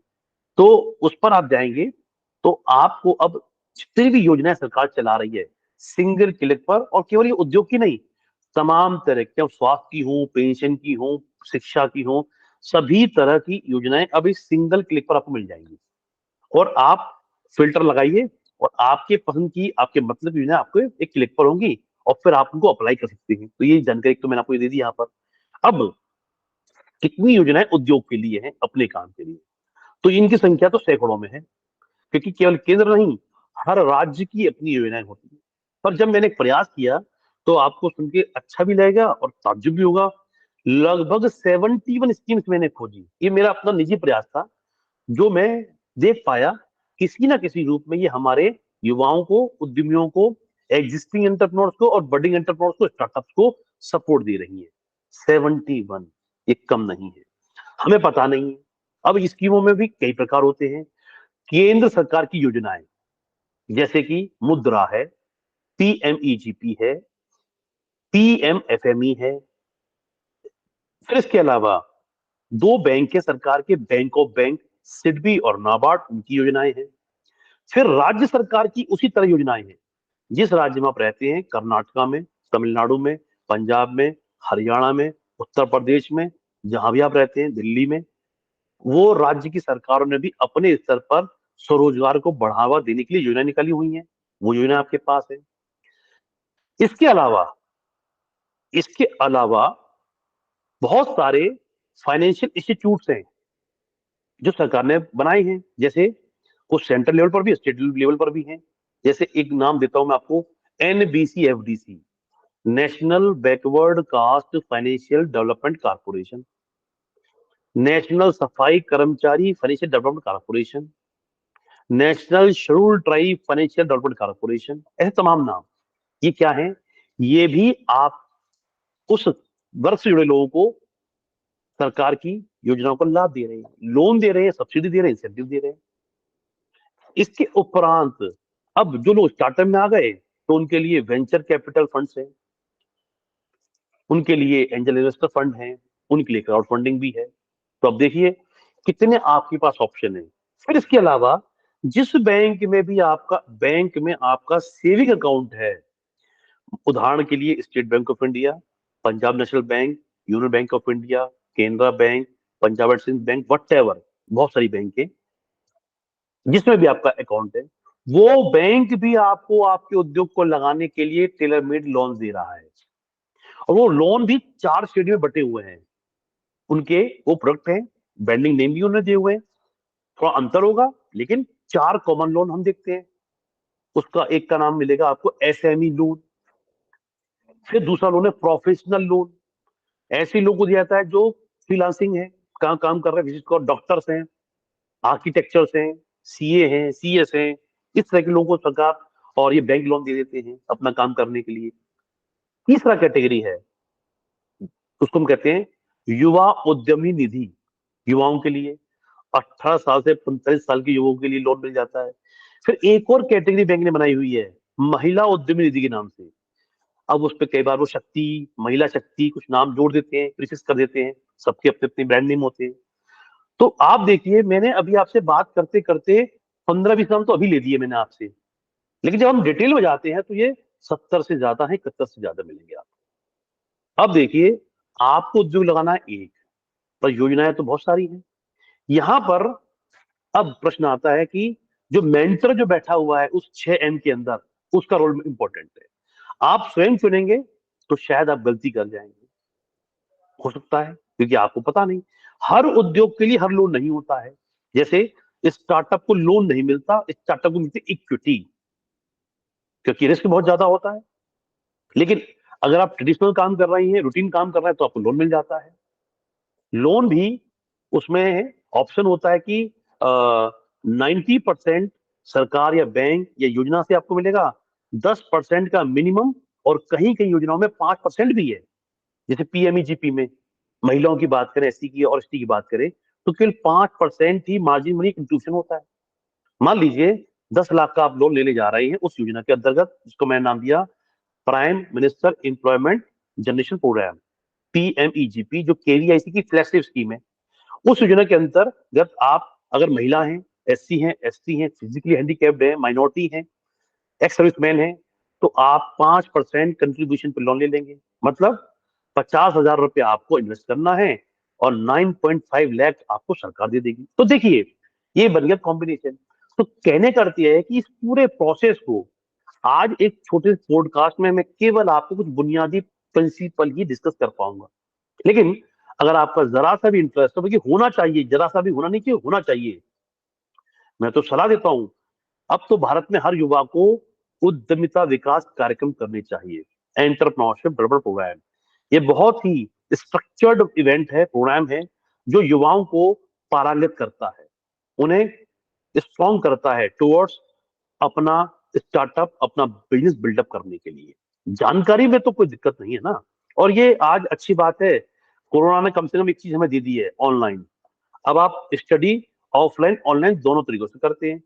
तो उस पर आप जाएंगे तो आपको अब जितनी भी योजनाएं सरकार चला रही है, सिंगल क्लिक पर, और केवल ये उद्योग की नहीं, तमाम तरह की, अब स्वास्थ्य की हो, पेंशन की हो, शिक्षा की हो, सभी तरह की योजनाएं अब इस सिंगल क्लिक पर आपको मिल जाएंगी। और आप फिल्टर लगाइए, और आपके पसंद की, आपके मतलब की योजना आपको एक क्लिक पर होंगी, और फिर आप उनको अप्लाई कर सकते हैं। तो ये जानकारी तो मैंने आपको ये दे दी यहाँ पर। अब कितनी योजनाएं उद्योग के लिए हैं, अपने काम के लिए, तो इनकी संख्या तो सैकड़ों में है, क्योंकि केवल केंद्र नहीं, हर राज्य की अपनी योजनाएं होती है। पर जब मैंने एक प्रयास किया तो आपको सुन के अच्छा भी लगेगा और ताज्जुब भी होगा। लगभग 71 स्कीम्स मैंने खोजी। ये मेरा अपना निजी प्रयास था, जो मैं देख पाया किसी ना किसी रूप में ये हमारे युवाओं को, उद्यमियों को, एग्जिस्टिंग एंटरप्रेन्योर्स को और बडिंग एंटरप्रेन्योर्स को, स्टार्टअप्स को सपोर्ट दे रही है। 71, ये कम नहीं है। हमें पता नहीं है। अब स्कीमों में भी कई प्रकार होते हैं। केंद्र सरकार की योजनाएं, जैसे कि मुद्रा है, PMEGP है, PMFME है। फिर इसके अलावा दो बैंक है सरकार के, बैंक ऑफ बैंक, सिडबी और नाबार्ड, उनकी योजनाएं हैं। फिर राज्य सरकार की उसी तरह योजनाएं हैं। जिस राज्य में आप रहते हैं, कर्नाटका में, तमिलनाडु में, पंजाब में, हरियाणा में, उत्तर प्रदेश में, जहां भी आप रहते हैं, दिल्ली में, वो राज्य की सरकारों ने भी अपने स्तर पर स्वरोजगार को बढ़ावा देने के लिए योजना निकाली हुई है। वो योजना आपके पास है। इसके अलावा इसके अलावा बहुत सारे फाइनेंशियल इंस्टीट्यूट्स हैं जो सरकार ने बनाए हैं, जैसे कुछ सेंट्रल लेवल पर भी, स्टेट लेवल पर भी हैं। जैसे एक नाम देता हूं मैं आपको, NBCFDC, national backward caste financial development corporation, national सफाई कर्मचारी financial development corporation, national scheduled tribe financial development corporation, ऐसे तमाम नाम। ये क्या है? ये भी आप उस वर्ग से जुड़े लोगों को सरकार की योजनाओं का लाभ दे रहे हैं, लोन दे रहे हैं, सब्सिडी दे रहे हैं, इंसेंटिव दे रहे हैं। इसके उपरांत अब जो लोग स्टार्टअप में आ गए तो उनके लिए वेंचर कैपिटल फंड्स हैं, उनके लिए एंजल इन्वेस्टर फंड हैं, उनके लिए क्राउड फंडिंग भी है। तो अब देखिए कितने आपके पास ऑप्शन है। फिर इसके अलावा जिस बैंक में आपका सेविंग अकाउंट है, उदाहरण के लिए State Bank of India, Punjab National Bank, Union Bank of India, Canara Bank, Punjab and Sindh Bank, वट बहुत सारी बैंक है, जिसमें भी आपका अकाउंट है, वो बैंक भी आपको आपके उद्योग को लगाने के लिए टेलर मेड लोन दे रहा है। और वो लोन भी 4 श्रेणी में बटे हुए हैं। उनके वो प्रोडक्ट हैं, ब्रांडिंग नेम भी उन्होंने दिए हुए हैं, थोड़ा अंतर होगा, लेकिन 4 कॉमन लोन हम देखते हैं। उसका एक का नाम मिलेगा आपको SME लोन। फिर दूसरा लोन है प्रोफेशनल लोन। ऐसे लोगों को दिया जाता है जो फ्रीलांसिंग है, काम काम कर रहे हैं, विशेषकर डॉक्टर्स हैं, आर्किटेक्चर्स हैं, सीए हैं, सीएस हैं, इस तरह के लोगों को सरकार और ये बैंक लोन दे देते हैं अपना काम करने के लिए। तीसरा कैटेगरी है, उसको हम कहते हैं युवा उद्यमी निधि। युवाओं के लिए 18 साल से 45 साल के युवाओं के लिए लोन मिल जाता है। फिर एक और कैटेगरी बैंक ने बनाई हुई है, महिला उद्यमी निधि के नाम से। अब उस पे कई बार वो शक्ति, महिला शक्ति कुछ नाम जोड़ देते हैं, प्रीफिक्स कर देते हैं, सबके अपने अपने ब्रांड नेम होते हैं। तो आप देखिए, मैंने अभी आपसे बात करते करते 15-20 नाम तो अभी ले दिए मैंने आपसे, लेकिन जब हम डिटेल में जाते हैं तो ये 70 से ज्यादा है, 71 से ज्यादा मिलेंगे आपको। अब देखिए, आपको उद्योग लगाना है एक, पर योजनाएं तो बहुत सारी हैं। यहाँ पर अब प्रश्न आता है कि जो मेंटर जो बैठा हुआ है उस 6M के अंदर, उसका रोल इंपॉर्टेंट है। आप स्वयं चुनेंगे तो शायद आप गलती कर जाएंगे, हो सकता है, क्योंकि आपको पता नहीं। हर उद्योग के लिए हर लोन नहीं होता है। जैसे स्टार्टअप को लोन नहीं मिलता, स्टार्टअप को मिलती इक्विटी, क्योंकि रिस्क बहुत ज्यादा होता है। लेकिन अगर आप ट्रेडिशनल काम कर रही हैं, रूटीन काम कर रहे हैं, तो आपको लोन मिल जाता है। लोन भी उसमें ऑप्शन होता है कि 90% सरकार या बैंक या योजना से आपको मिलेगा, 10% का मिनिमम, और कहीं कहीं योजनाओं में 5% भी है। जैसे पीएमईजीपी में महिलाओं की बात करें, एससी की और एसटी की बात करें, तो केवल 5% ही मार्जिन मनी कंट्रीब्यूशन होता है। मान लीजिए 10 लाख का आप लोन लेने जा रहे हैं उस योजना के अंतर्गत, जिसको मैंने नाम दिया prime minister employment generation programme, PMEGP, जो केवीआईसी की फ्लैगशिप स्कीम है। उस योजना के अंतर्गत आप अगर महिला हैं, एससी हैं, एसटी हैं, फिजिकली हैंडीकैप्ड हैं, माइनॉरिटी हैं, एक्स सर्विसमैन हैं, तो आप 5% कंट्रीब्यूशन पे लोन ले लेंगे। मतलब 50,000 रुपये आपको इन्वेस्ट करना है और 9.5 लाख आपको सरकार दे देगी। तो देखिए, ये बन गया कॉम्बिनेशन। तो कहने का अर्थ यह है कि इस पूरे प्रोसेस को आज एक छोटे पॉडकास्ट में मैं केवल आपको कुछ बुनियादी प्रिंसिपल ही डिस्कस कर पाऊंगा। लेकिन अगर आपका जरा सा भी इंटरेस्ट हो, क्योंकि होना चाहिए, जरा सा भी होना नहीं चाहिए, होना चाहिए, मैं तो सलाह देता हूं, अब तो भारत में हर युवा को उद्यमिता विकास कार्यक्रम करने चाहिए। एंटरप्रेन्योरशिप डेवलपमेंट प्रोग्राम, ये बहुत ही स्ट्रक्चर्ड इवेंट है, प्रोग्राम है, जो युवाओं को पारंगत करता है, उन्हें स्ट्रॉन्ग करता है टुवर्ड्स अपना स्टार्टअप, अपना बिजनेस बिल्डअप करने के लिए। जानकारी में तो कोई दिक्कत नहीं है ना। और ये आज अच्छी बात है, कोरोना ने कम से कम एक चीज हमें दे दी है, ऑनलाइन। अब आप स्टडी ऑफलाइन ऑनलाइन दोनों तरीकों से करते हैं।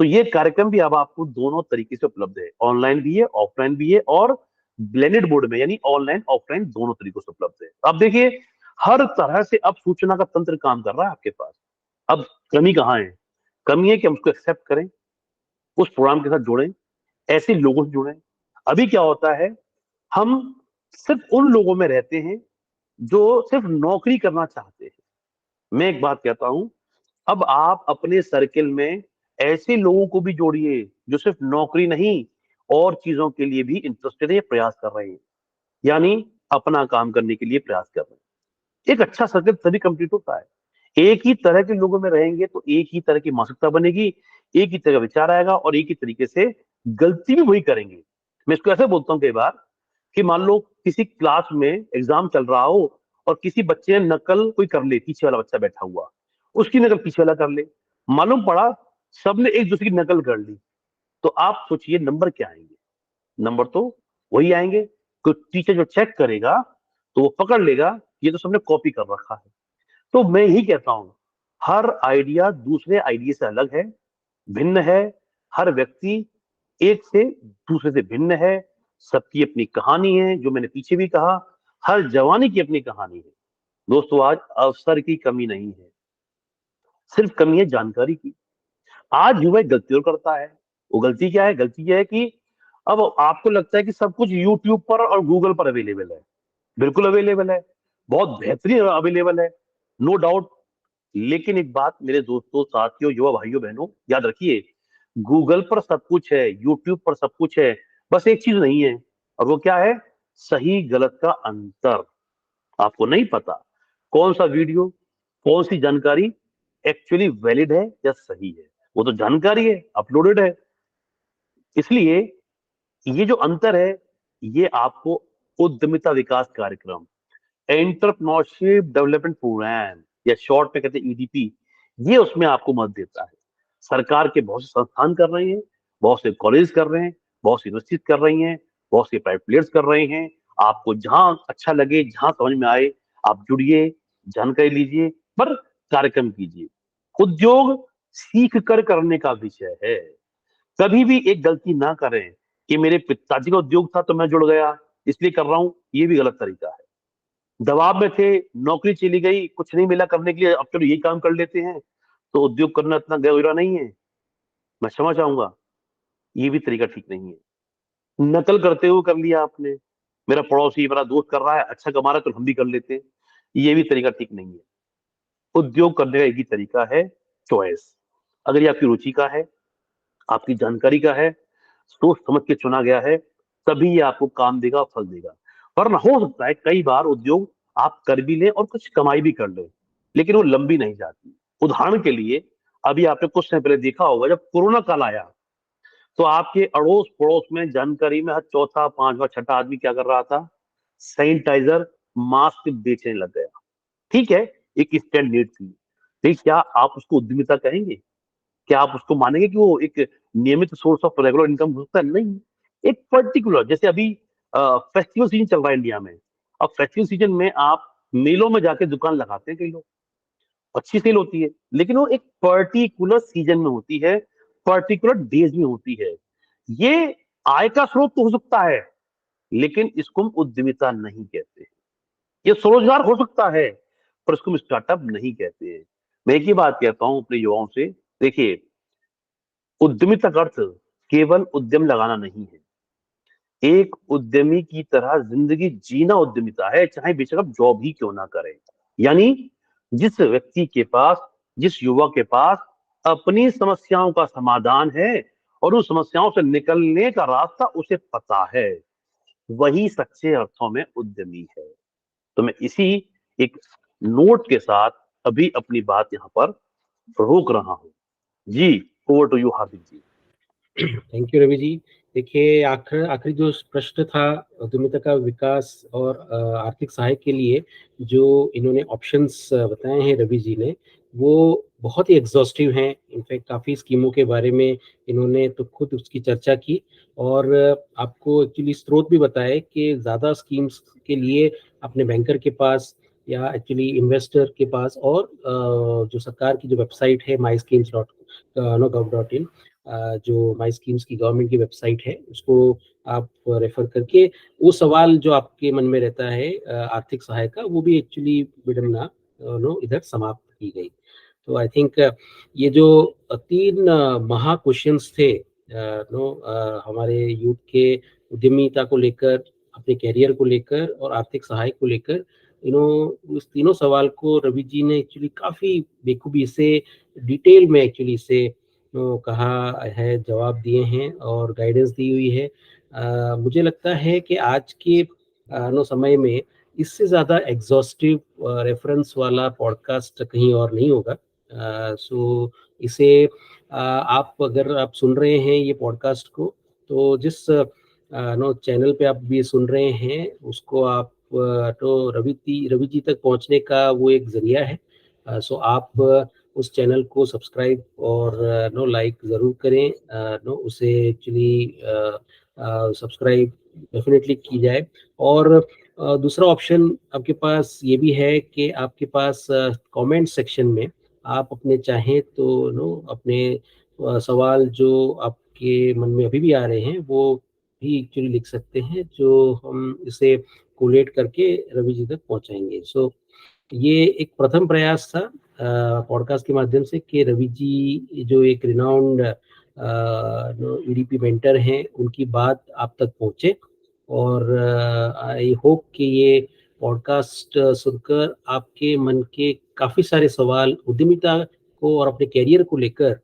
तो ये कार्यक्रम भी अब आपको दोनों तरीके से उपलब्ध है, ऑनलाइन भी है, ऑफलाइन भी है, और ब्लेंडेड मोड में, यानी ऑनलाइन ऑफलाइन दोनों तरीकों से उपलब्ध है। अब देखिए, हर तरह से अब सूचना का तंत्र काम कर रहा है आपके पास। अब कमी कहाँ है? कमी है कि हम उसको एक्सेप्ट करें, उस प्रोग्राम के साथ जुड़ें, ऐसे लोगों से जुड़ें। अभी क्या होता है, हम सिर्फ उन लोगों में रहते हैं जो सिर्फ नौकरी करना चाहते हैं। मैं एक बात कहता हूं, अब आप अपने सर्किल में ऐसे लोगों को भी जोड़िए जो सिर्फ नौकरी नहीं, और चीजों के लिए भी इंटरेस्टेड है, प्रयास कर रहे हैं, यानी अपना काम करने के लिए प्रयास कर रहे हैं। एक अच्छा सर्किल तभी कंप्लीट होता है। एक ही तरह के लोगों में रहेंगे तो एक ही तरह की मानसिकता बनेगी, एक ही तरह का विचार आएगा, और एक ही तरीके से गलती भी वही करेंगे। मैं इसको ऐसे बोलता हूँ कई बार कि मान लो किसी क्लास में एग्जाम चल रहा हो और किसी बच्चे ने नकल कोई कर ले, पीछे वाला बच्चा बैठा हुआ, उसकी नकल पीछे वाला कर ले, मालूम पड़ा सबने एक दूसरे की नकल कर ली, तो आप सोचिए नंबर क्या आएंगे? नंबर तो वही आएंगे। कोई टीचर जो चेक करेगा तो वो पकड़ लेगा ये तो सबने कॉपी कर रखा है। तो मैं यही कहता हूं, हर आइडिया दूसरे आइडिया से अलग है, भिन्न है। हर व्यक्ति एक से दूसरे से भिन्न है। सबकी अपनी कहानी है, जो मैंने पीछे भी कहा, हर जवानी की अपनी कहानी है। दोस्तों, आज अवसर की कमी नहीं है, सिर्फ कमी है जानकारी की। आज युवा एक गलती और करता है। वो गलती क्या है? गलती यह है कि अब आपको लगता है कि सब कुछ यूट्यूब पर और गूगल पर अवेलेबल है। बिल्कुल अवेलेबल है, बहुत बेहतरीन अवेलेबल है, नो डाउट। लेकिन एक बात मेरे दोस्तों, साथियों, युवा भाइयों बहनों, याद रखिए, गूगल पर सब कुछ है, यूट्यूब पर सब कुछ है, बस एक चीज नहीं है, और वो क्या है? सही गलत का अंतर। आपको नहीं पता कौन सा वीडियो, कौन सी जानकारी एक्चुअली वैलिड है या सही है। वो तो जानकारी है, अपलोडेड है। इसलिए ये जो अंतर है, ये आपको उद्यमिता विकास कार्यक्रम, एंटरप्रेन्योरशिप डेवलपमेंट प्रोग्राम, या शॉर्ट में कहते हैं ईडीपी, ये उसमें आपको मदद देता है। सरकार के बहुत से संस्थान कर रहे हैं, बहुत से कॉलेज कर रहे हैं, बहुत सी यूनिवर्सिटीज कर रही हैं, बहुत से प्राइवेट प्लेयर्स कर रहे हैं। आपको जहां अच्छा लगे, जहां समझ में आए, आप जुड़िए, जानकारी लीजिए, पर कार्यक्रम कीजिए। उद्योग सीख कर करने का विषय है। कभी भी एक गलती ना करें कि मेरे पिताजी का उद्योग था तो मैं जुड़ गया, इसलिए कर रहा हूं, ये भी गलत तरीका है। दबाव में थे, नौकरी चली गई, कुछ नहीं मिला करने के लिए, अब चलो यही काम कर लेते हैं, तो उद्योग करना इतना गहरा नहीं है। मैं क्षमा चाहूंगा, ये भी तरीका ठीक नहीं है। नकल करते हुए कर लिया आपने, मेरा पड़ोसी मेरा दोस्त कर रहा है, अच्छा कमा रहा है, तो हम भी कर लेते हैं, ये भी तरीका ठीक नहीं है। उद्योग करने का एक ही तरीका है, चॉइस। अगर ये आपकी रुचि का है, आपकी जानकारी का है, सोच समझ के चुना गया है, तभी ये आपको काम देगा और फल देगा। वरना हो सकता है कई बार उद्योग आप कर भी लें और कुछ कमाई भी कर लें, लेकिन वो लंबी नहीं जाती। उदाहरण के लिए, अभी आपने कुछ समय पहले देखा होगा, जब कोरोना काल आया तो आपके अड़ोस पड़ोस में, जानकारी में, हर चौथा पांचवा छठा आदमी क्या कर रहा था? सैनिटाइजर, मास्क बेचने लग गया। ठीक है, एक स्टैंड नीड थी, लेकिन क्या आप उसको उद्यमिता कहेंगे? क्या आप उसको मानेंगे कि वो एक नियमित सोर्स ऑफ रेगुलर इनकम हो सकता है? नहीं। एक पर्टिकुलर, जैसे अभी फेस्टिवल सीजन चल रहा है इंडिया में। अब फेस्टिवल सीजन में आप मेलों में जाके दुकान लगाते हैं कई लोग, अच्छी सेल होती है, लेकिन वो एक पर्टिकुलर सीजन में होती है, पर्टिकुलर डेज में होती है। ये आय का स्रोत तो हो सकता है, लेकिन इसको हम उद्यमिता नहीं कहते। ये स्वरोजगार हो सकता है, पर इसको हम स्टार्टअप नहीं कहते हैं। मैं एक ही बात कहता हूं अपने युवाओं से, देखिए, उद्यमिता का अर्थ केवल उद्यम लगाना नहीं है। एक उद्यमी की तरह जिंदगी जीना उद्यमिता है, चाहे बेशक आप जॉब ही क्यों ना करें। यानी जिस व्यक्ति के पास, जिस युवा के पास अपनी समस्याओं का समाधान है और उन समस्याओं से निकलने का रास्ता उसे पता है, वही सच्चे अर्थों में उद्यमी है। तो मैं इसी एक नोट के साथ अभी अपनी बात यहाँ पर रोक रहा हूं। जी, over to you Hardik ji. Thank you Ravi ji. देखिए, आखिरी जो प्रश्न था उद्यमिता का विकास और आर्थिक सहायक के लिए जो इन्होंने ऑप्शंस बताए हैं रवि जी ने, वो बहुत ही एग्जॉस्टिव हैं। इनफैक्ट काफ़ी स्कीमों के बारे में इन्होंने तो खुद उसकी चर्चा की और आपको एक्चुअली स्रोत भी बताए कि ज़्यादा स्कीम्स के लिए अपने बैंकर के पास या एक्चुअली इन्वेस्टर के पास और जो सरकार की जो वेबसाइट है my schemes dot no gov dot in, जो माई स्कीम्स की गवर्नमेंट की वेबसाइट है, उसको आप रेफर करके वो सवाल जो आपके मन में रहता है आर्थिक सहायता, वो भी एक्चुअली विडम्बना नो इधर समाप्त की गई। तो आई थिंक ये जो 3 महा क्वेश्चंस थे नो हमारे यूथ के उद्यमिता को लेकर, अपने करियर को लेकर और आर्थिक सहायक को लेकर, उस तीनों सवाल को रवि जी ने एक्चुअली काफ़ी बेखूबी से डिटेल में एक्चुअली से कहा है, जवाब दिए हैं और गाइडेंस दी हुई है। मुझे लगता है कि आज के नो समय में इससे ज़्यादा एग्जॉस्टिव रेफरेंस वाला पॉडकास्ट कहीं और नहीं होगा। सो इसे आप अगर आप सुन रहे हैं ये पॉडकास्ट को, तो जिस नो चैनल पे आप भी सुन रहे हैं उसको आप तो रवि जी तक पहुंचने का वो एक जरिया है। सो आप उस चैनल को सब्सक्राइब और नो लाइक ज़रूर करें। नो उसे एक्चुअली सब्सक्राइब डेफिनेटली की जाए। और दूसरा ऑप्शन आपके पास ये भी है कि आपके पास कमेंट सेक्शन में आप अपने चाहें तो नो अपने सवाल जो आपके मन में अभी भी आ रहे हैं वो भी एक्चुअली लिख सकते हैं, जो हम इसे कोलेट करके रवि जी तक पहुंचाएंगे। सो ये एक प्रथम प्रयास था पॉडकास्ट के माध्यम से कि रवि जी जो एक रिनाउंड ईडीपी मेंटर हैं, उनकी बात आप तक पहुंचे। और आई होप कि ये पॉडकास्ट सुनकर आपके मन के काफ़ी सारे सवाल उद्यमिता को और अपने करियर को लेकर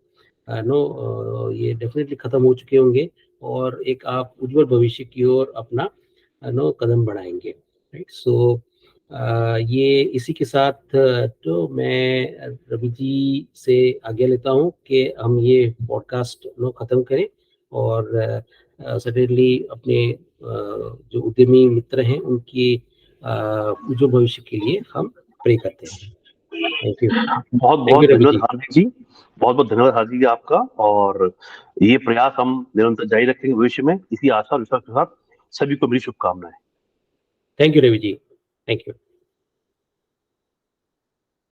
ये डेफिनेटली ख़त्म हो चुके होंगे और एक आप उज्जवल भविष्य की ओर अपना कदम बढ़ाएंगे। राइट। सो ये इसी के साथ तो मैं रवि जी से आज्ञा लेता हूँ कि हम ये पॉडकास्ट ख़त्म करें और सडनली अपने जो उद्यमी मित्र हैं उनकी उज्जवल भविष्य के लिए हम प्रे करते हैं। Thank you. बहुत थैंक बहुत यू रवि धन्यवाद जी। हार्दिक जी, बहुत बहुत धन्यवाद हार्दिक जी आपका। और ये प्रयास हम निरंतर जारी रखेंगे भविष्य में, इसी आशा और विश्वास के साथ। सभी को मेरी शुभकामनाएं। Thank you Ravi ji. Thank you.